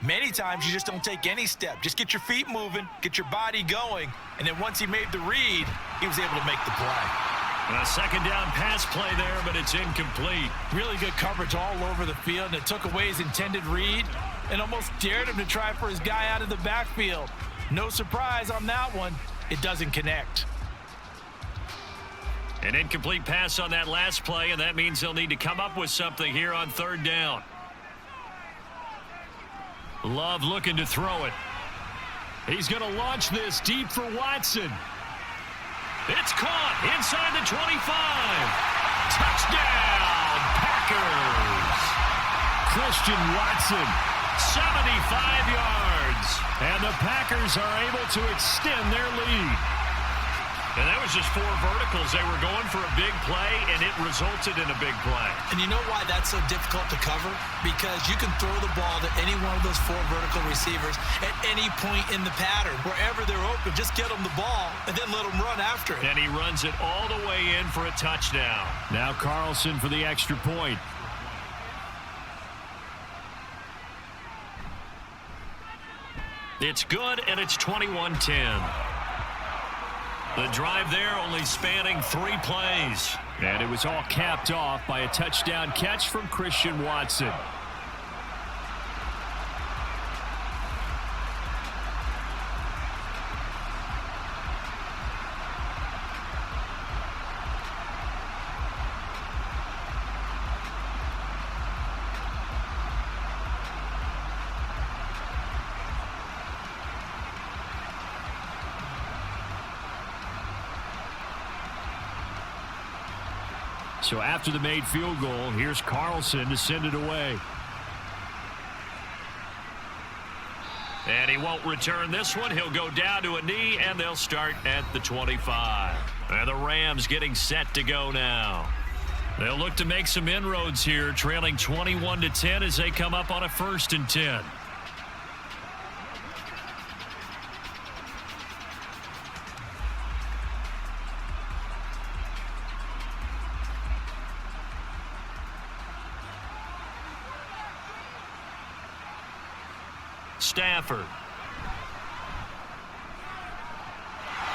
Many times you just don't take any step. Just get your feet moving, get your body going, and then once he made the read, he was able to make the play. And a 2nd down pass play there, but it's incomplete. Really good coverage all over the field, and it took away his intended read and almost dared him to try for his guy out of the backfield. No surprise on that one. It doesn't connect. An incomplete pass on that last play, and that means they'll need to come up with something here on 3rd down. Love looking to throw it. He's going to launch this deep for Watson. It's caught inside the 25. Touchdown, Packers. Christian Watson, 75 yards. And the Packers are able to extend their lead. And that was just 4 verticals. They were going for a big play, and it resulted in a big play. And you know why that's so difficult to cover? Because you can throw the ball to any one of those 4 vertical receivers at any point in the pattern. Wherever they're open, just get them the ball and then let them run after it. And he runs it all the way in for a touchdown. Now Carlson for the extra point. It's good, and it's 21-10. The drive there only spanning 3 plays. And it was all capped off by a touchdown catch from Christian Watson. So after the made field goal, here's Carlson to send it away. And he won't return this one. He'll go down to a knee, and they'll start at the 25. And the Rams getting set to go now. They'll look to make some inroads here, trailing 21-10 as they come up on a 1st and 10. Stafford.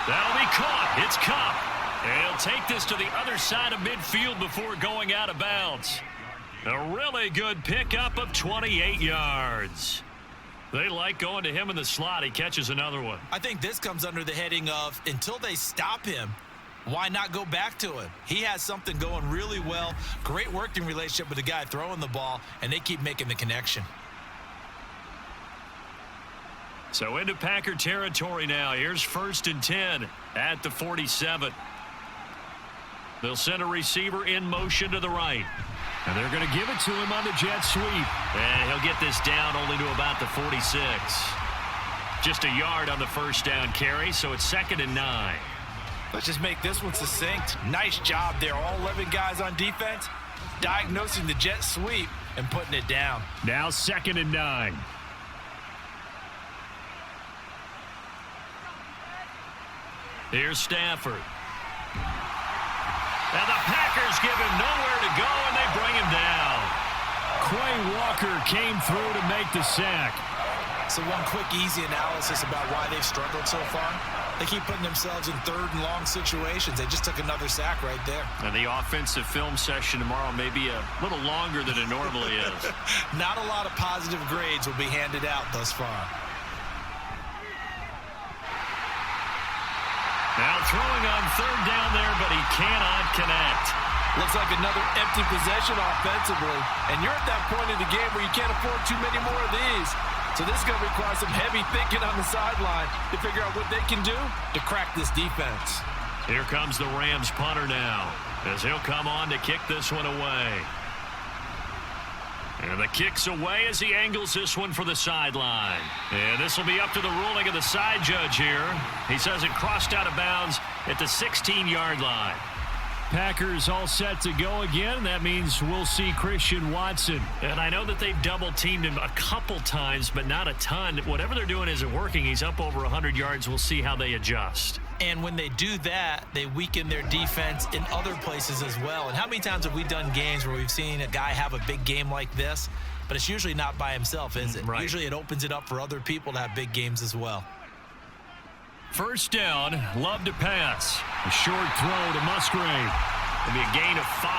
That'll be caught. It's Cup. And he'll take this to the other side of midfield before going out of bounds. A really good pickup of 28 yards. They like going to him in the slot. He catches another one. I think this comes under the heading of until they stop him, why not go back to him? He has something going really well. Great working relationship with the guy throwing the ball, and they keep making the connection. So into Packer territory now. Here's 1st and 10 at the 47. They'll send a receiver in motion to the right. And they're going to give it to him on the jet sweep. And he'll get this down only to about the 46. Just a yard on the 1st down carry, so it's 2nd and 9. Let's just make this one succinct. Nice job there. All 11 guys on defense diagnosing the jet sweep and putting it down. Now 2nd and 9. Here's Stafford. And the Packers give him nowhere to go, and they bring him down. Quay Walker came through to make the sack. So one quick, easy analysis about why they've struggled so far. They keep putting themselves in 3rd and long situations. They just took another sack right there. And the offensive film session tomorrow may be a little longer than it normally is. Not a lot of positive grades will be handed out thus far. Now throwing on 3rd down there, but he cannot connect. Looks like another empty possession offensively. And you're at that point in the game where you can't afford too many more of these. So this is going to require some heavy thinking on the sideline to figure out what they can do to crack this defense. Here comes the Rams punter now, as he'll come on to kick this one away. And the kick's away as he angles this one for the sideline. And this will be up to the ruling of the side judge here. He says it crossed out of bounds at the 16-yard line. Packers all set to go again. That means we'll see Christian Watson. And I know that they've double-teamed him a couple times, but not a ton. Whatever they're doing isn't working. He's up over 100 yards. We'll see how they adjust. And when they do that, they weaken their defense in other places as well. And how many times have we done games where we've seen a guy have a big game like this, but it's usually not by himself, is it? Right. Usually it opens it up for other people to have big games as well. 1st down, Love to pass. A short throw to Musgrave. It'll be a gain of 5,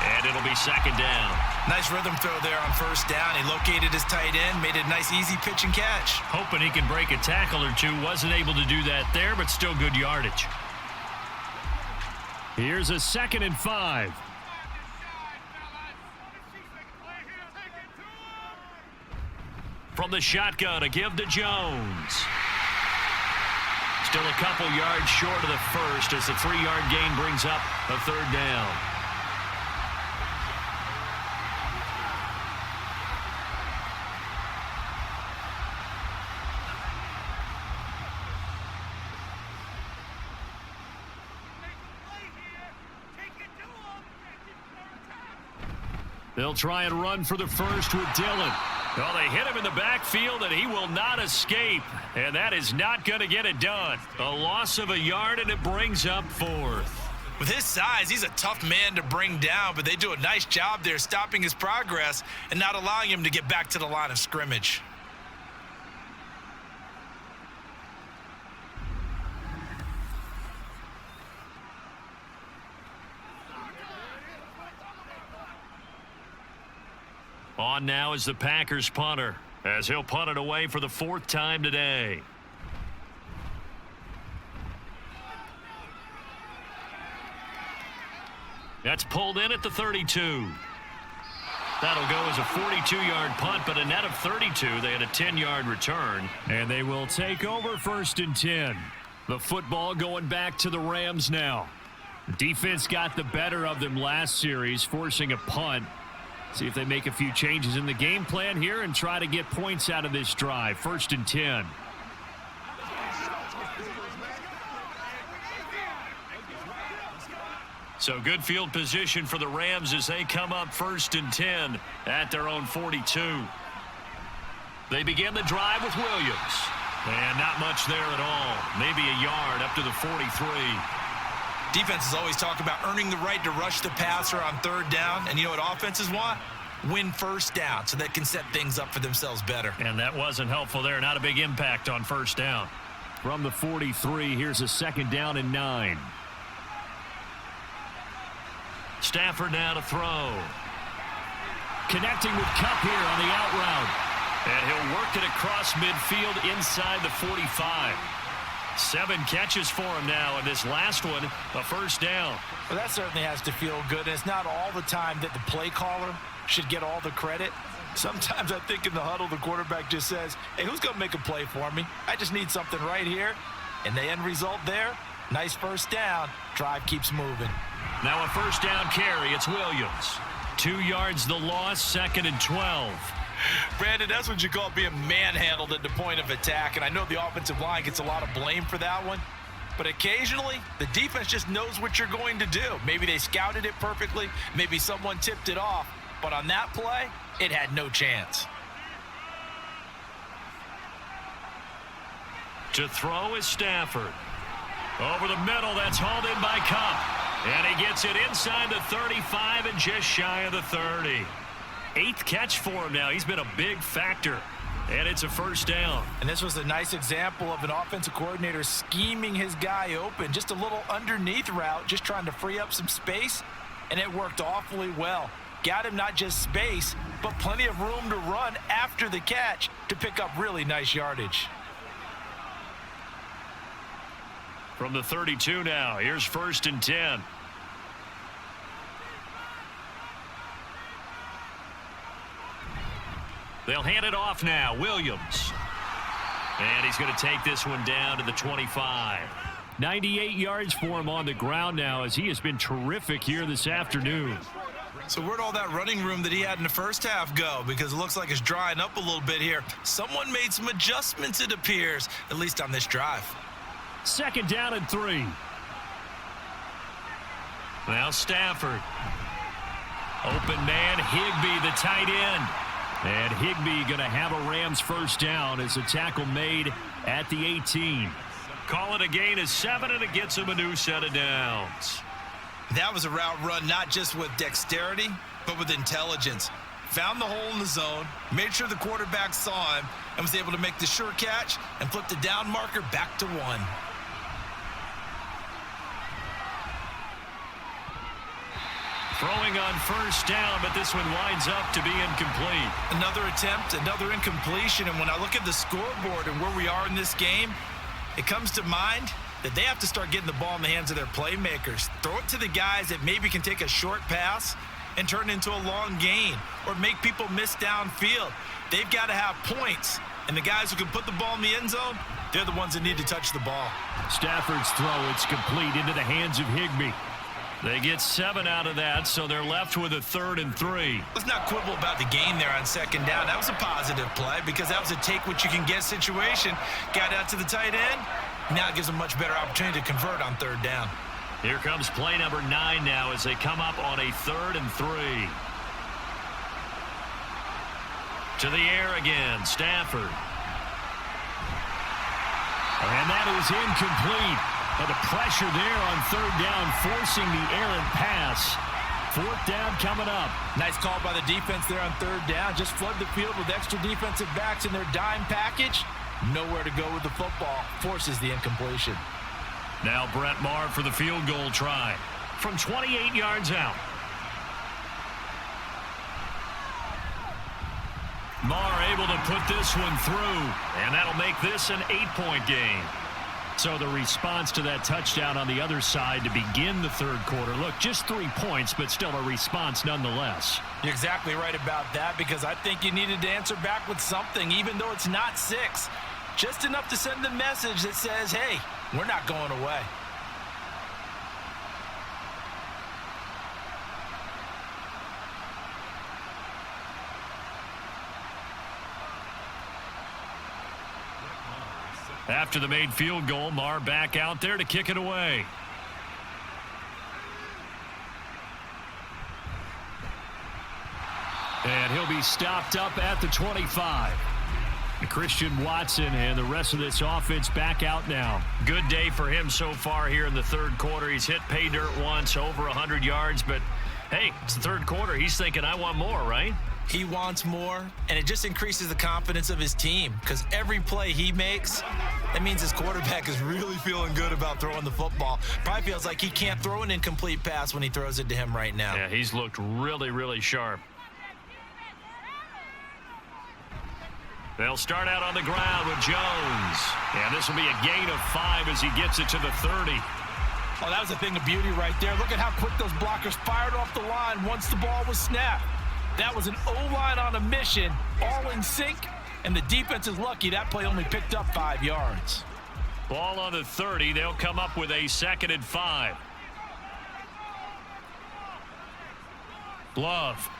and it'll be 2nd down. Nice rhythm throw there on 1st down. He located his tight end, made it a nice easy pitch and catch. Hoping he can break a tackle or two. Wasn't able to do that there, but still good yardage. Here's a 2nd and 5. From the shotgun, a give to Jones. Still a couple yards short of the 1st as the 3-yard gain brings up a 3rd down. They'll try and run for the first with Dillon. Well, they hit him in the backfield, and he will not escape. And that is not going to get it done. A loss of a yard, and it brings up 4th. With his size, he's a tough man to bring down, but they do a nice job there stopping his progress and not allowing him to get back to the line of scrimmage. On now is the Packers punter, as he'll punt it away for the 4th time today. That's pulled in at the 32. That'll go as a 42-yard punt, but a net of 32. They had a 10-yard return. And they will take over 1st and 10. The football going back to the Rams now. The defense got the better of them last series, forcing a punt. See if they make a few changes in the game plan here and try to get points out of this drive. 1st and 10. So good field position for the Rams as they come up 1st and 10 at their own 42. They begin the drive with Williams. And not much there at all. Maybe a yard up to the 43. Defenses always talk about earning the right to rush the passer on 3rd down. And you know what offenses want? Win 1st down so they can set things up for themselves better. And that wasn't helpful there. Not a big impact on 1st down. From the 43, here's a 2nd down and 9. Stafford now to throw. Connecting with Kupp here on the out route. And he'll work it across midfield inside the 45. 7 catches for him now, and this last one, a 1st down. Well, that certainly has to feel good, and it's not all the time that the play caller should get all the credit. Sometimes I think in the huddle, the quarterback just says, hey, who's going to make a play for me? I just need something right here. And the end result there, nice 1st down. Drive keeps moving. Now a 1st down carry. It's Williams. 2 yards the loss, 2nd and 12. Brandon, that's what you call being manhandled at the point of attack, and I know the offensive line gets a lot of blame for that one, but occasionally the defense just knows what you're going to do. Maybe they scouted it perfectly, maybe someone tipped it off, but on that play, it had no chance. To throw is Stafford. Over the middle, that's hauled in by Kupp, and he gets it inside the 35 and just shy of the 30. 8th catch for him now. He's been a big factor. And it's a 1st down. And this was a nice example of an offensive coordinator scheming his guy open. Just a little underneath route, just trying to free up some space. And it worked awfully well. Got him not just space, but plenty of room to run after the catch to pick up really nice yardage. From the 32 now, here's 1st and 10. They'll hand it off now. Williams. And he's going to take this one down to the 25. 98 yards for him on the ground now as he has been terrific here this afternoon. So where'd all that running room that he had in the 1st half go? Because it looks like it's drying up a little bit here. Someone made some adjustments, it appears, at least on this drive. 2nd down and 3. Now Stafford. Open man, Higbee, the tight end. And Higbee going to have a Rams 1st down as a tackle made at the 18. Call it a gain of 7, and it gets him a new set of downs. That was a route run not just with dexterity, but with intelligence. Found the hole in the zone, made sure the quarterback saw him, and was able to make the sure catch and flip the down marker back to 1. Throwing on 1st down, but this one winds up to be incomplete. Another attempt, another incompletion, and when I look at the scoreboard and where we are in this game, it comes to mind that they have to start getting the ball in the hands of their playmakers. Throw it to the guys that maybe can take a short pass and turn it into a long gain or make people miss downfield. They've got to have points, and the guys who can put the ball in the end zone, they're the ones that need to touch the ball. Stafford's throw, it's complete into the hands of Higbee. They get 7 out of that, so they're left with a 3rd and 3. Let's not quibble about the gain there on 2nd down. That was a positive play because that was a take-what-you-can-get situation. Got out to the tight end. Now it gives them a much better opportunity to convert on 3rd down. Here comes play number 9 now as they come up on a 3rd and 3. To the air again, Stafford. And that is incomplete. And the pressure there on third down, forcing the errant pass. Fourth down coming up. Nice call by the defense there on third down. Just flood the field with extra defensive backs in their dime package. Nowhere to go with the football. Forces the incompletion. Now Brett Maher for the field goal try from 28 yards out. Maher able to put this one through, and that'll make this an 8-point game. So the response to that touchdown on the other side to begin the third quarter. Look, just 3 points, but still a response nonetheless. You're exactly right about that, because I think you needed to answer back with something, even though it's not 6. Just enough to send a message that says, hey, we're not going away. After the made field goal, Maher back out there to kick it away. And he'll be stopped up at the 25. Christian Watson and the rest of this offense back out now. Good day for him so far here in the third quarter. He's hit pay dirt once, over 100 yards, but hey, it's the third quarter. He's thinking, I want more, right? He wants more, and it just increases the confidence of his team, because every play he makes, that means his quarterback is really feeling good about throwing the football. Probably feels like he can't throw an incomplete pass when he throws it to him right now. Yeah, he's looked really, really sharp. They'll start out on the ground with Jones. And this will be a gain of 5 as he gets it to the 30. Oh, that was a thing of beauty right there. Look at how quick those blockers fired off the line once the ball was snapped. That was an O-line on a mission, all in sync, and the defense is lucky that play only picked up 5 yards. Ball on the 30. They'll come up with a 2nd and 5. Love.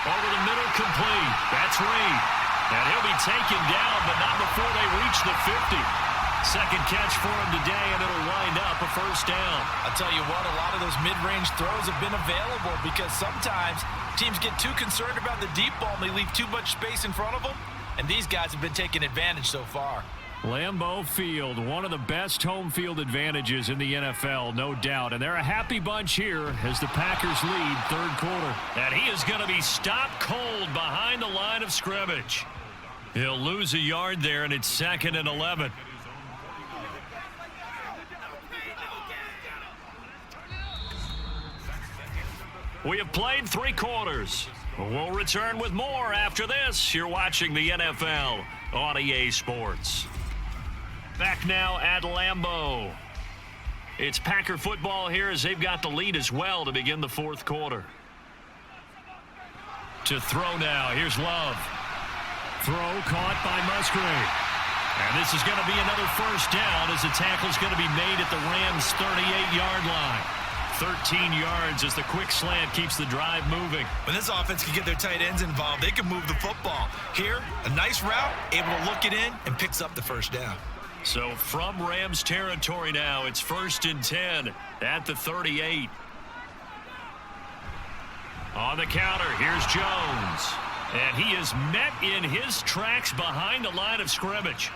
Over the middle, complete. That's Reed. And he'll be taken down, but not before they reach the 50. Second catch for him today, and it'll wind up a first down. I'll tell you what, a lot of those mid-range throws have been available, because sometimes teams get too concerned about the deep ball and they leave too much space in front of them, and these guys have been taking advantage so far. Lambeau Field, one of the best home field advantages in the NFL, no doubt. And they're a happy bunch here as the Packers lead third quarter. And he is going to be stopped cold behind the line of scrimmage. He'll lose a yard there, and it's 2nd and 11. We have played 3 quarters. We'll return with more after this. You're watching the NFL on EA Sports. Back now at Lambeau. It's Packer football here as they've got the lead as well to begin the fourth quarter. To throw now. Here's Love. Throw caught by Musgrave. And this is going to be another first down as the tackle's going to be made at the Rams' 38-yard line. 13 yards as the quick slant keeps the drive moving. When this offense can get their tight ends involved, they can move the football. Here, a nice route, able to look it in, and picks up the first down. So from Rams territory now, it's 1st and 10 at the 38. On the counter, here's Jones. And he is met in his tracks behind the line of scrimmage.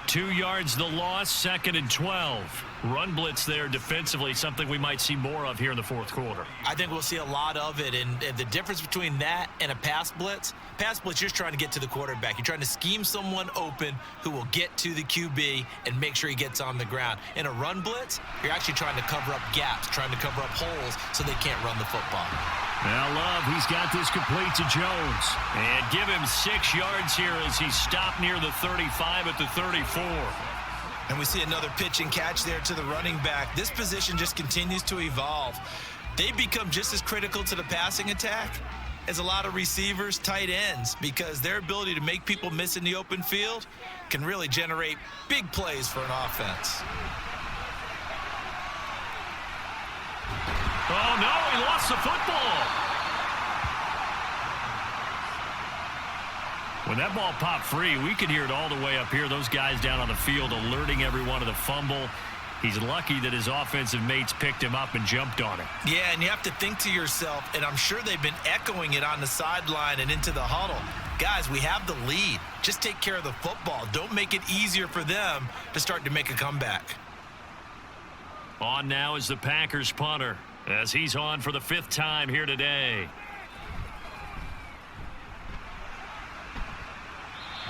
2 yards the loss, 2nd and 12. Run blitz there defensively, something we might see more of here in the fourth quarter. I think we'll see a lot of it, and the difference between that and a pass blitz, you're just trying to get to the quarterback. You're trying to scheme someone open who will get to the QB and make sure he gets on the ground. In a run blitz, you're actually trying to cover up gaps, trying to cover up holes so they can't run the football. Now Love, he's got this complete to Jones. And give him 6 yards here as he stopped near the 35 at the 34. And we see another pitch and catch there to the running back. This position just continues to evolve. They become just as critical to the passing attack as a lot of receivers, tight ends, because their ability to make people miss in the open field can really generate big plays for an offense. Oh, no, he lost the football. When that ball popped free, we could hear it all the way up here. Those guys down on the field alerting everyone of the fumble. He's lucky that his offensive mates picked him up and jumped on him. Yeah, and you have to think to yourself, and I'm sure they've been echoing it on the sideline and into the huddle. Guys, we have the lead. Just take care of the football. Don't make it easier for them to start to make a comeback. On now is the Packers punter, as he's on for the 5th time here today.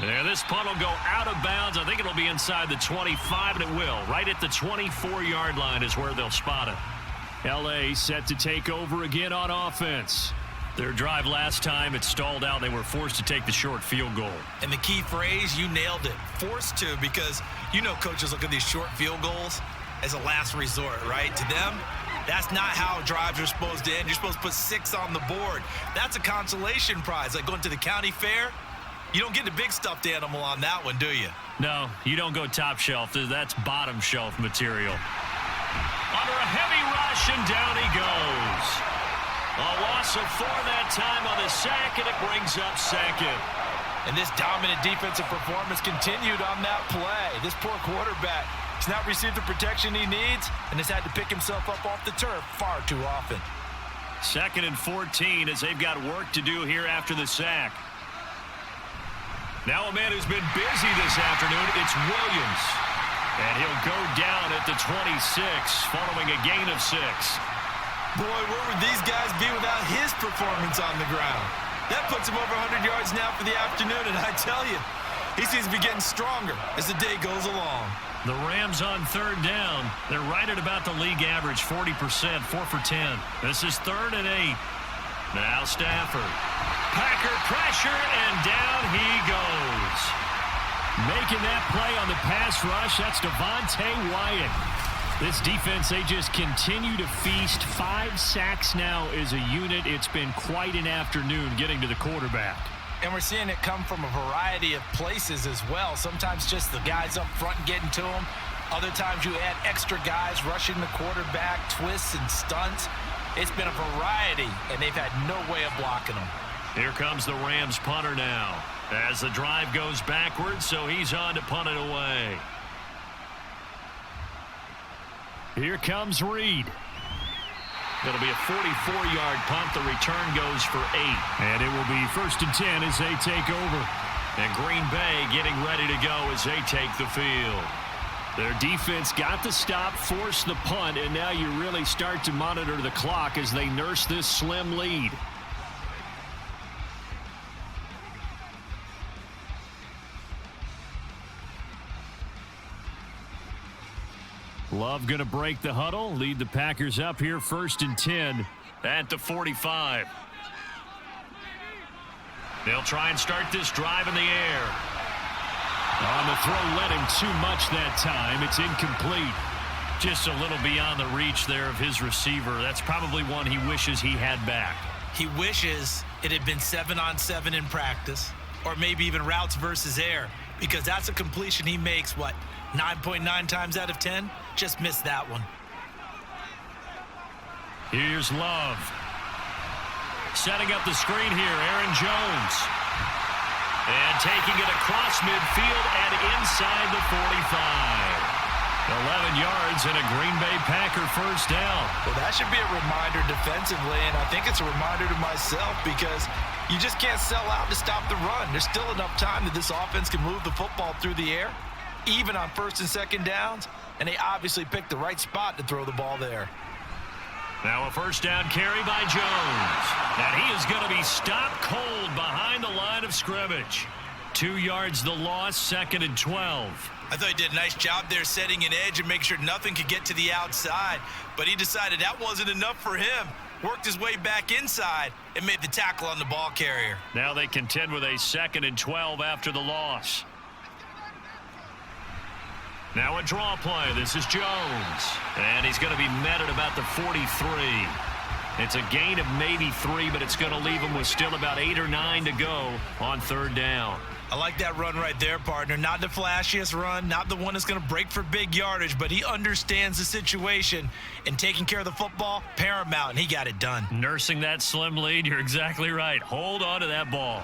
And this punt will go out of bounds. I think it'll be inside the 25, and it will. Right at the 24-yard line is where they'll spot it. L.A. set to take over again on offense. Their drive last time, it stalled out. They were forced to take the short field goal. And the key phrase, you nailed it. Forced to, because you know coaches look at these short field goals as a last resort, right? To them, that's not how drives are supposed to end. You're supposed to put 6 on the board. That's a consolation prize, like going to the county fair. You don't get the big stuffed animal on that one, do you? No, you don't go top shelf. That's bottom shelf material. Under a heavy rush, and down he goes. A loss of 4 that time on the sack, and it brings up 2nd. And this dominant defensive performance continued on that play. This poor quarterback has not received the protection he needs and has had to pick himself up off the turf far too often. 2nd and 14 as they've got work to do here after the sack. Now a man who's been busy this afternoon, it's Williams. And he'll go down at the 26 following a gain of 6. Boy, where would these guys be without his performance on the ground? That puts him over 100 yards now for the afternoon, and I tell you, he seems to be getting stronger as the day goes along. The Rams on 3rd down. They're right at about the league average, 40%, 4 for 10. This is 3rd and 8. Now Stafford. Packer pressure, and down he goes. Making that play on the pass rush, that's Devontae Wyatt. This defense, they just continue to feast. 5 sacks now as a unit. It's been quite an afternoon getting to the quarterback. And we're seeing it come from a variety of places as well. Sometimes just the guys up front getting to him. Other times you add extra guys rushing the quarterback, twists and stunts. It's been a variety, and they've had no way of blocking them. Here comes the Rams punter now as the drive goes backwards, so he's on to punt it away. Here comes Reed. It'll be a 44-yard punt. The return goes for 8. And it will be 1st and 10 as they take over. And Green Bay getting ready to go as they take the field. Their defense got the stop, forced the punt, and now you really start to monitor the clock as they nurse this slim lead. Love going to break the huddle, lead the Packers up here 1st and 10 at the 45. They'll try and start this drive in the air. On the throw, let him too much that time. It's incomplete. Just a little beyond the reach there of his receiver. That's probably one he wishes he had back. He wishes it had been 7-on-7 in practice, or maybe even routes versus air, because that's a completion he makes, 9.9 times out of 10? Just missed that one. Here's Love. Setting up the screen here, Aaron Jones. And taking it across midfield and inside the 45. 11 yards and a Green Bay Packer 1st down. Well, that should be a reminder defensively, and I think it's a reminder to myself because you just can't sell out to stop the run. There's still enough time that this offense can move the football through the air, even on 1st and 2nd downs, and they obviously picked the right spot to throw the ball there. Now a 1st down carry by Jones. And he is going to be stopped cold behind the line of scrimmage. 2 yards the loss, 2nd and 12. I thought he did a nice job there setting an edge and making sure nothing could get to the outside, but he decided that wasn't enough for him. Worked his way back inside and made the tackle on the ball carrier. Now they contend with a 2nd and 12 after the loss. Now a draw play. This is Jones. And he's going to be met at about the 43. It's a gain of maybe 3, but it's going to leave him with still about 8 or 9 to go on 3rd down. I like that run right there, partner. Not the flashiest run, not the one that's going to break for big yardage, but he understands the situation, and taking care of the football, paramount, and he got it done. Nursing that slim lead, you're exactly right. Hold on to that ball.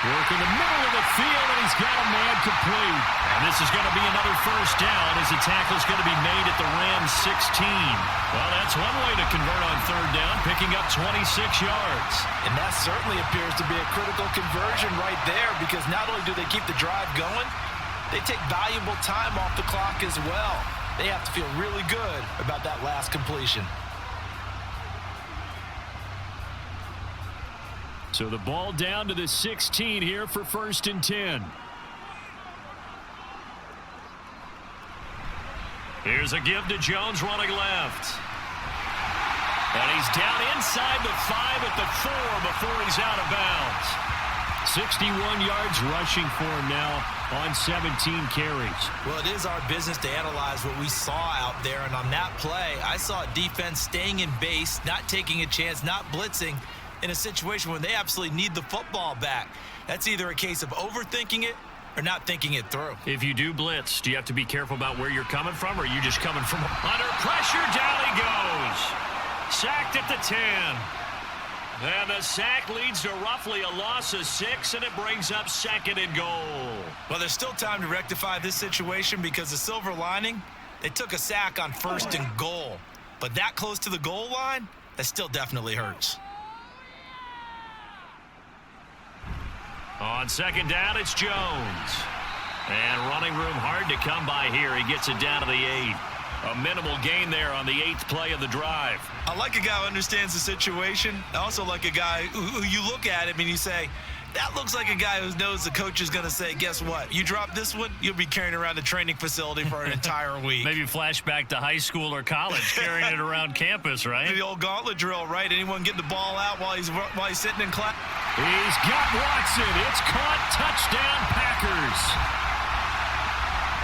Working the middle of the field, and he's got a man complete. And this is going to be another first down as the tackle's going to be made at the Rams 16. Well, that's one way to convert on third down, picking up 26 yards. And that certainly appears to be a critical conversion right there, because not only do they keep the drive going, they take valuable time off the clock as well. They have to feel really good about that last completion. So the ball down to the 16 here for 1st and 10. Here's a give to Jones running left. And he's down inside the 5 at the 4 before he's out of bounds. 61 yards rushing for him now on 17 carries. Well, it is our business to analyze what we saw out there, and on that play, I saw a defense staying in base, not taking a chance, not blitzing in a situation where they absolutely need the football back. That's either a case of overthinking it or not thinking it through. If you do blitz, do you have to be careful about where you're coming from, or are you just coming from under pressure? Down he goes. Sacked at the 10. And the sack leads to roughly a loss of 6, and it brings up 2nd and goal. Well, there's still time to rectify this situation, because the silver lining, they took a sack on 1st and goal. But that close to the goal line, that still definitely hurts. On 2nd down, it's Jones. And running room hard to come by here. He gets it down to the 8. A minimal gain there on the 8th play of the drive. I like a guy who understands the situation. I also like a guy who you look at him and you say, that looks like a guy who knows the coach is going to say, guess what? You drop this one, you'll be carrying around the training facility for an entire week. Maybe flashback to high school or college, carrying it around campus, right? The old gauntlet drill, right? Anyone getting the ball out while he's sitting in class? He's got Watson. It's caught. Touchdown, Packers.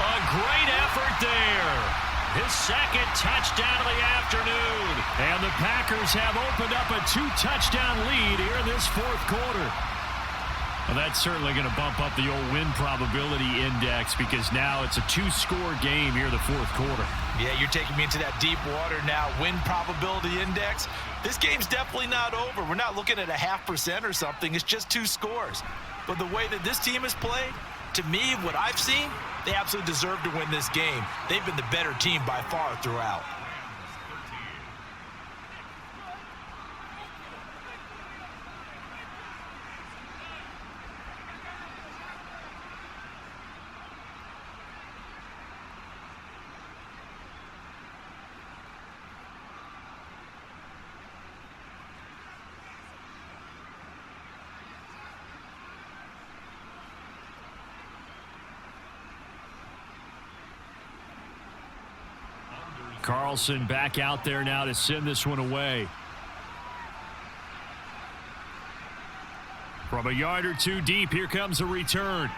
A great effort there. His 2nd touchdown of the afternoon. And the Packers have opened up a 2-touchdown lead here in this 4th quarter. Well, that's certainly going to bump up the old win probability index, because now it's a 2-score game here in the 4th quarter. Yeah, you're taking me into that deep water now. Win probability index. This game's definitely not over. We're not looking at a 0.5% or something. It's just 2 scores. But the way that this team has played, to me, what I've seen, they absolutely deserve to win this game. They've been the better team by far throughout. Carlson back out there now to send this one away. From a yard or 2 deep, here comes a return.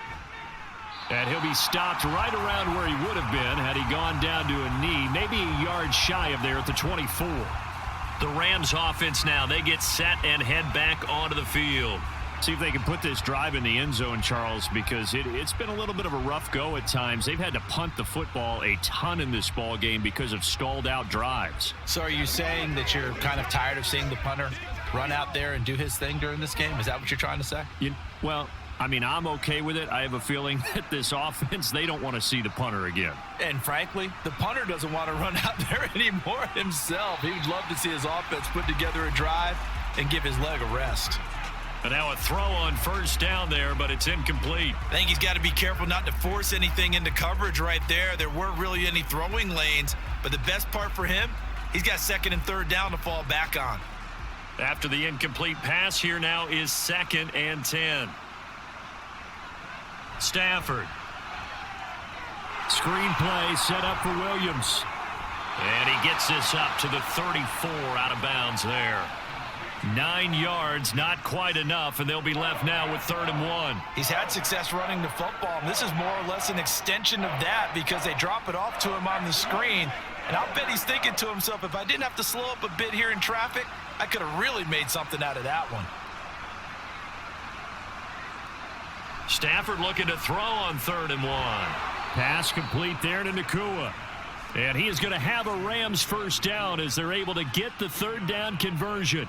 And he'll be stopped right around where he would have been had he gone down to a knee, maybe a yard shy of there at the 24. The Rams offense now, they get set and head back onto the field. See if they can put this drive in the end zone, Charles, because it's been a little bit of a rough go at times. They've had to punt the football a ton in this ball game because of stalled out drives. So are you saying that you're kind of tired of seeing the punter run out there and do his thing during this game? Is that what you're trying to say? Well, I mean, I'm okay with it. I have a feeling that this offense, they don't want to see the punter again. And frankly, the punter doesn't want to run out there anymore himself. He would love to see his offense put together a drive and give his leg a rest. And now a throw on 1st down there, but it's incomplete. I think he's got to be careful not to force anything into coverage right there. There weren't really any throwing lanes, but the best part for him, he's got 2nd and 3rd down to fall back on. After the incomplete pass, here now is 2nd and 10. Stafford. Screen play set up for Williams. And he gets this up to the 34 out of bounds there. 9 yards, not quite enough, and they'll be left now with 3rd and 1. He's had success running the football, and this is more or less an extension of that because they drop it off to him on the screen. And I'll bet he's thinking to himself, if I didn't have to slow up a bit here in traffic, I could have really made something out of that one. Stafford looking to throw on 3rd and 1. Pass complete there to Nakua. And he is going to have a Rams 1st down as they're able to get the 3rd down conversion.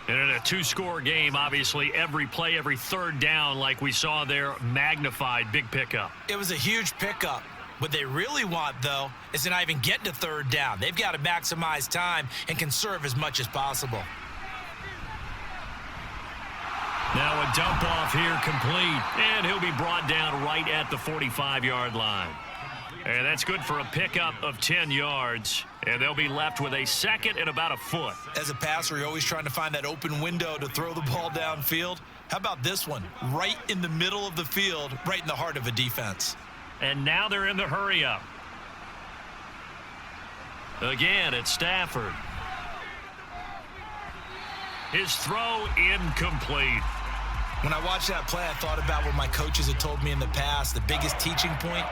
And in a two-score game, obviously, every play, every third down, like we saw there, magnified, big pickup. It was a huge pickup. What they really want, though, is to not even get to third down. They've got to maximize time and conserve as much as possible. Now a dump off here complete, and he'll be brought down right at the 45-yard line. And that's good for a pickup of 10 yards, and they'll be left with a second and about a foot. As a passer, you're always trying to find that open window to throw the ball downfield. How about this one? Right in the middle of the field, right in the heart of a defense. And now they're in the hurry-up. Again, it's Stafford. His throw incomplete. When I watched that play, I thought about what my coaches had told me in the past. The biggest teaching point,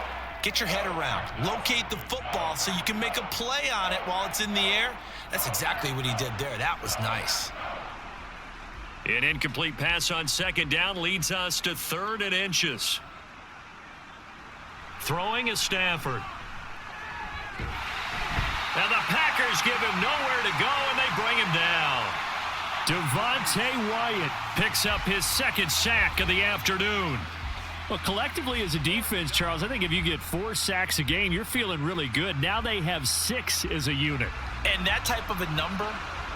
get your head around. Locate the football so you can make a play on it while it's in the air. That's exactly what he did there. That was nice. An incomplete pass on second down leads us to 3rd and inches. Throwing is Stafford. Now the Packers give him nowhere to go, and they bring him down. Devontae Wyatt picks up his second sack of the afternoon. Well, collectively as a defense, Charles, I think if you get 4 sacks a game, you're feeling really good. Now they have 6 as a unit. And that type of a number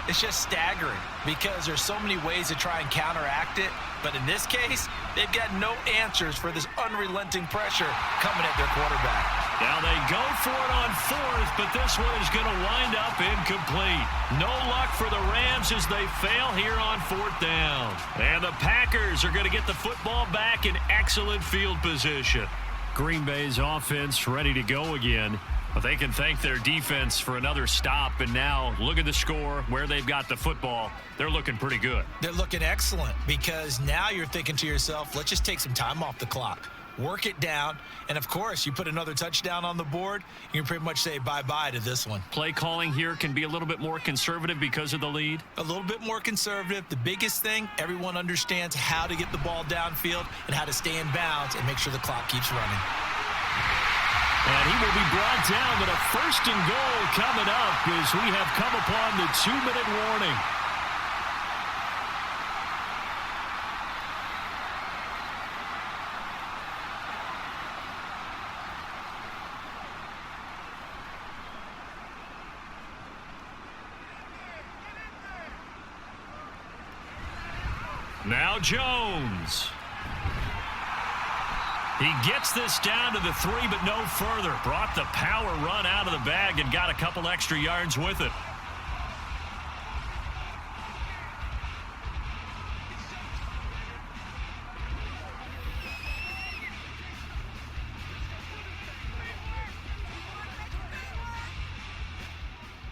is just staggering because there's so many ways to try and counteract it. But in this case, they've got no answers for this unrelenting pressure coming at their quarterback. Now they go for it on 4th, but this one is going to wind up incomplete. No luck for the Rams as they fail here on 4th down. And the Packers are going to get the football back in excellent field position. Green Bay's offense ready to go again. But they can thank their defense for another stop. And now look at the score, where they've got the football. They're looking pretty good. They're looking excellent because now you're thinking to yourself, let's just take some time off the clock. Work it down, and of course, you put another touchdown on the board, you can pretty much say bye-bye to this one. Play calling here can be a little bit more conservative because of the lead. A little bit more conservative. The biggest thing, everyone understands how to get the ball downfield and how to stay in bounds and make sure the clock keeps running. And he will be brought down with a 1st and goal coming up as we have come upon the 2-minute warning. Now Jones. He gets this down to the 3, but no further. Brought the power run out of the bag and got a couple extra yards with it.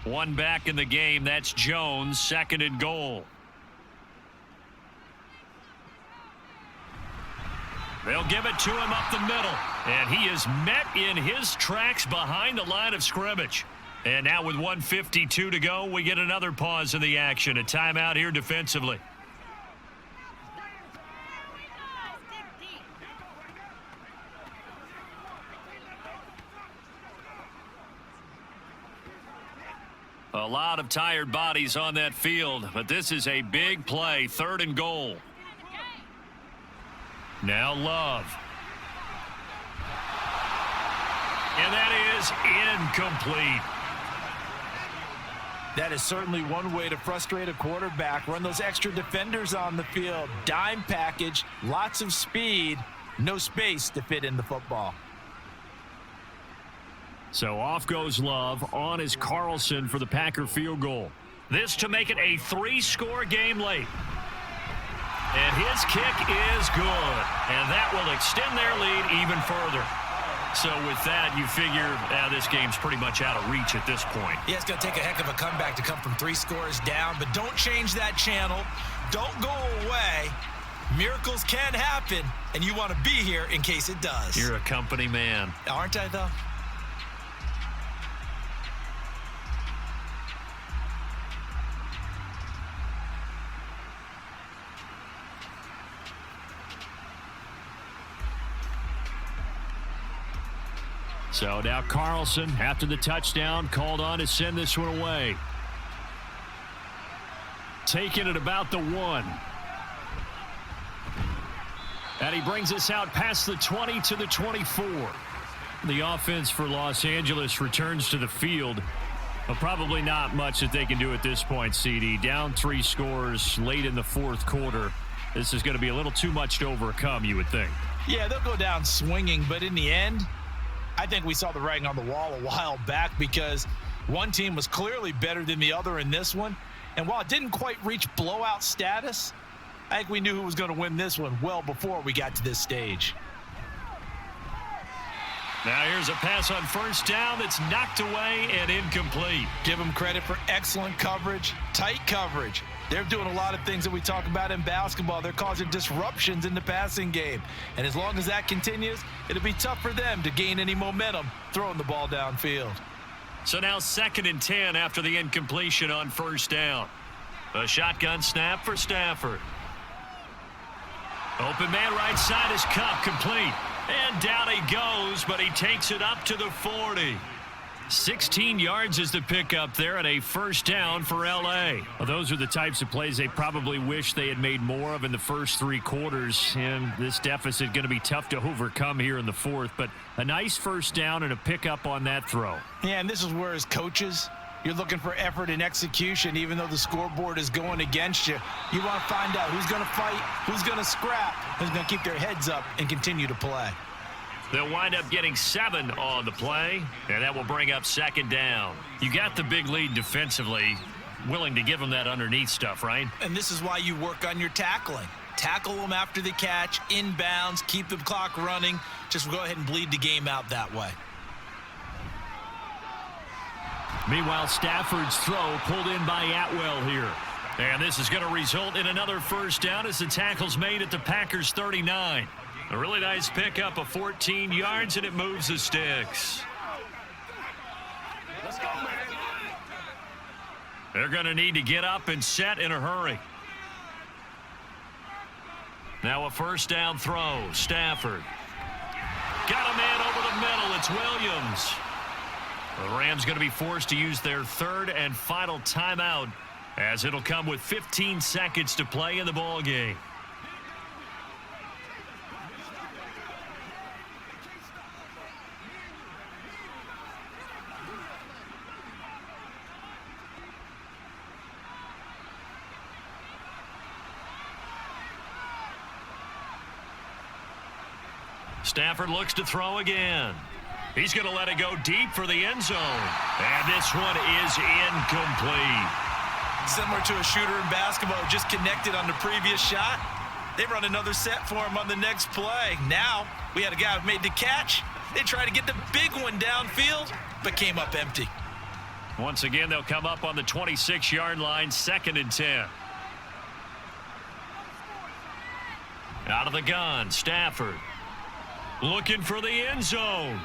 One back in the game. That's Jones, 2nd and goal. They'll give it to him up the middle. And he is met in his tracks behind the line of scrimmage. And now with 1:52 to go, we get another pause in the action. A timeout here defensively. A lot of tired bodies on that field, but this is a big play. 3rd and goal. Now Love. And that is incomplete. That is certainly one way to frustrate a quarterback. Run those extra defenders on the field. Dime package, lots of speed, no space to fit in the football. So off goes Love. On is Carlson for the Packer field goal. This to make it a 3-score game late. And his kick is good. And that will extend their lead even further. So with that, you figure this game's pretty much out of reach at this point. Yeah, it's going to take a heck of a comeback to come from 3 scores down. But don't change that channel. Don't go away. Miracles can happen. And you want to be here in case it does. You're a company man. Aren't I, though? So now Carlson, after the touchdown, called on to send this one away. taken at about the 1. And he brings us out past the 20 to the 24. The offense for Los Angeles returns to the field. But probably not much that they can do at this point, CD. Down 3 scores late in the fourth quarter. This is going to be a little too much to overcome, you would think. Yeah, they'll go down swinging, but in the end, I think we saw the writing on the wall a while back because one team was clearly better than the other in this one. And while it didn't quite reach blowout status, I think we knew who was going to win this one well before we got to this stage. Now here's a pass on first down that's knocked away and incomplete. Give them credit for excellent coverage, tight coverage. They're doing a lot of things that we talk about in basketball. They're causing disruptions in the passing game. And as long as that continues, it'll be tough for them to gain any momentum throwing the ball downfield. So now 2nd and 10 after the incompletion on first down. A shotgun snap for Stafford. Open man right side is Cup, complete. And down he goes, but he takes it up to the 40. 16 yards is the pickup there and a first down for L.A. Well, those are the types of plays they probably wish they had made more of in the first 3 quarters. And this deficit going to be tough to overcome here in the fourth. But a nice first down and a pickup on that throw. Yeah, and this is where as coaches, you're looking for effort and execution. Even though the scoreboard is going against you, you want to find out who's going to fight, who's going to scrap, who's going to keep their heads up and continue to play. They'll wind up getting 7 on the play, and that will bring up 2nd down. You got the big lead defensively, willing to give them that underneath stuff, right? And this is why you work on your tackling. Tackle them after the catch, inbounds, keep the clock running. Just go ahead and bleed the game out that way. Meanwhile, Stafford's throw pulled in by Atwell here. And this is going to result in another first down as the tackle's made at the Packers' 39. A really nice pickup of 14 yards, and it moves the sticks. Let's go, man. They're going to need to get up and set in a hurry. Now a first down throw. Stafford. Got a man over the middle. It's Williams. The Rams going to be forced to use their 3rd and final timeout as it'll come with 15 seconds to play in the ball game. Stafford looks to throw again. He's going to let it go deep for the end zone. And this one is incomplete. Similar to a shooter in basketball, just connected on the previous shot. They run another set for him on the next play. Now, we had a guy who made the catch. They tried to get the big one downfield, but came up empty. Once again, they'll come up on the 26-yard line, 2nd and 10. Out of the gun, Stafford. Looking for the end zone.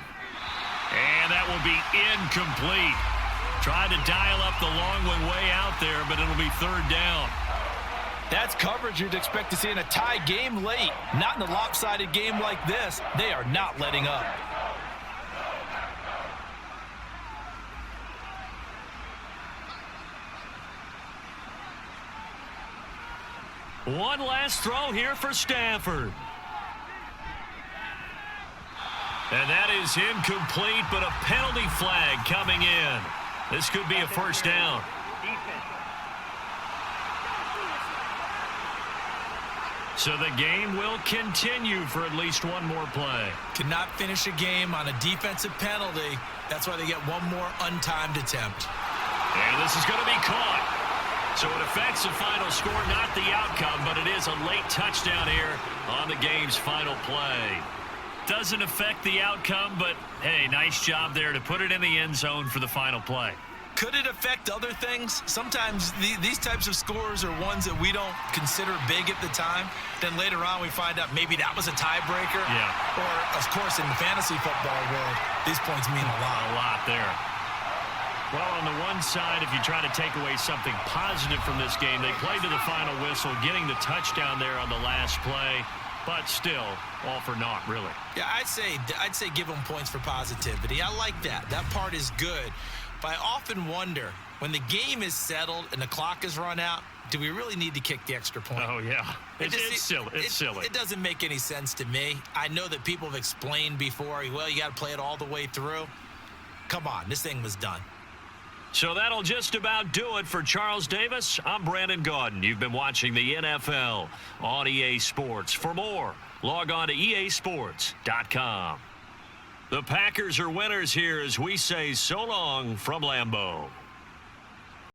And that will be incomplete. Tried to dial up the long one way out there, but it'll be 3rd down. That's coverage you'd expect to see in a tie game late. Not in a lopsided game like this. They are not letting up. One last throw here for Stafford. And that is incomplete, but a penalty flag coming in. This could be a first down. So the game will continue for at least one more play. Cannot finish a game on a defensive penalty. That's why they get one more untimed attempt. And this is going to be caught. So it affects the final score, not the outcome, but it is a late touchdown here on the game's final play. Doesn't affect the outcome, but, hey, nice job there to put it in the end zone for the final play. Could it affect other things? Sometimes these types of scores are ones that we don't consider big at the time. Then later on we find out maybe that was a tiebreaker. Yeah. Or, of course, in the fantasy football world, these points mean a lot. A lot there. Well, on the one side, if you try to take away something positive from this game, they played to the final whistle, getting the touchdown there on the last play. But still, all for naught, really. Yeah, I'd say give them points for positivity. I like that. That part is good. But I often wonder, when the game is settled and the clock is run out, do we really need to kick the extra point? Oh, yeah. It's silly. It's silly. It doesn't make any sense to me. I know that people have explained before, well, you got to play it all the way through. Come on, this thing was done. So that'll just about do it for Charles Davis. I'm Brandon Gaudin. You've been watching the NFL on EA Sports. For more, log on to easports.com. The Packers are winners here as we say so long from Lambeau.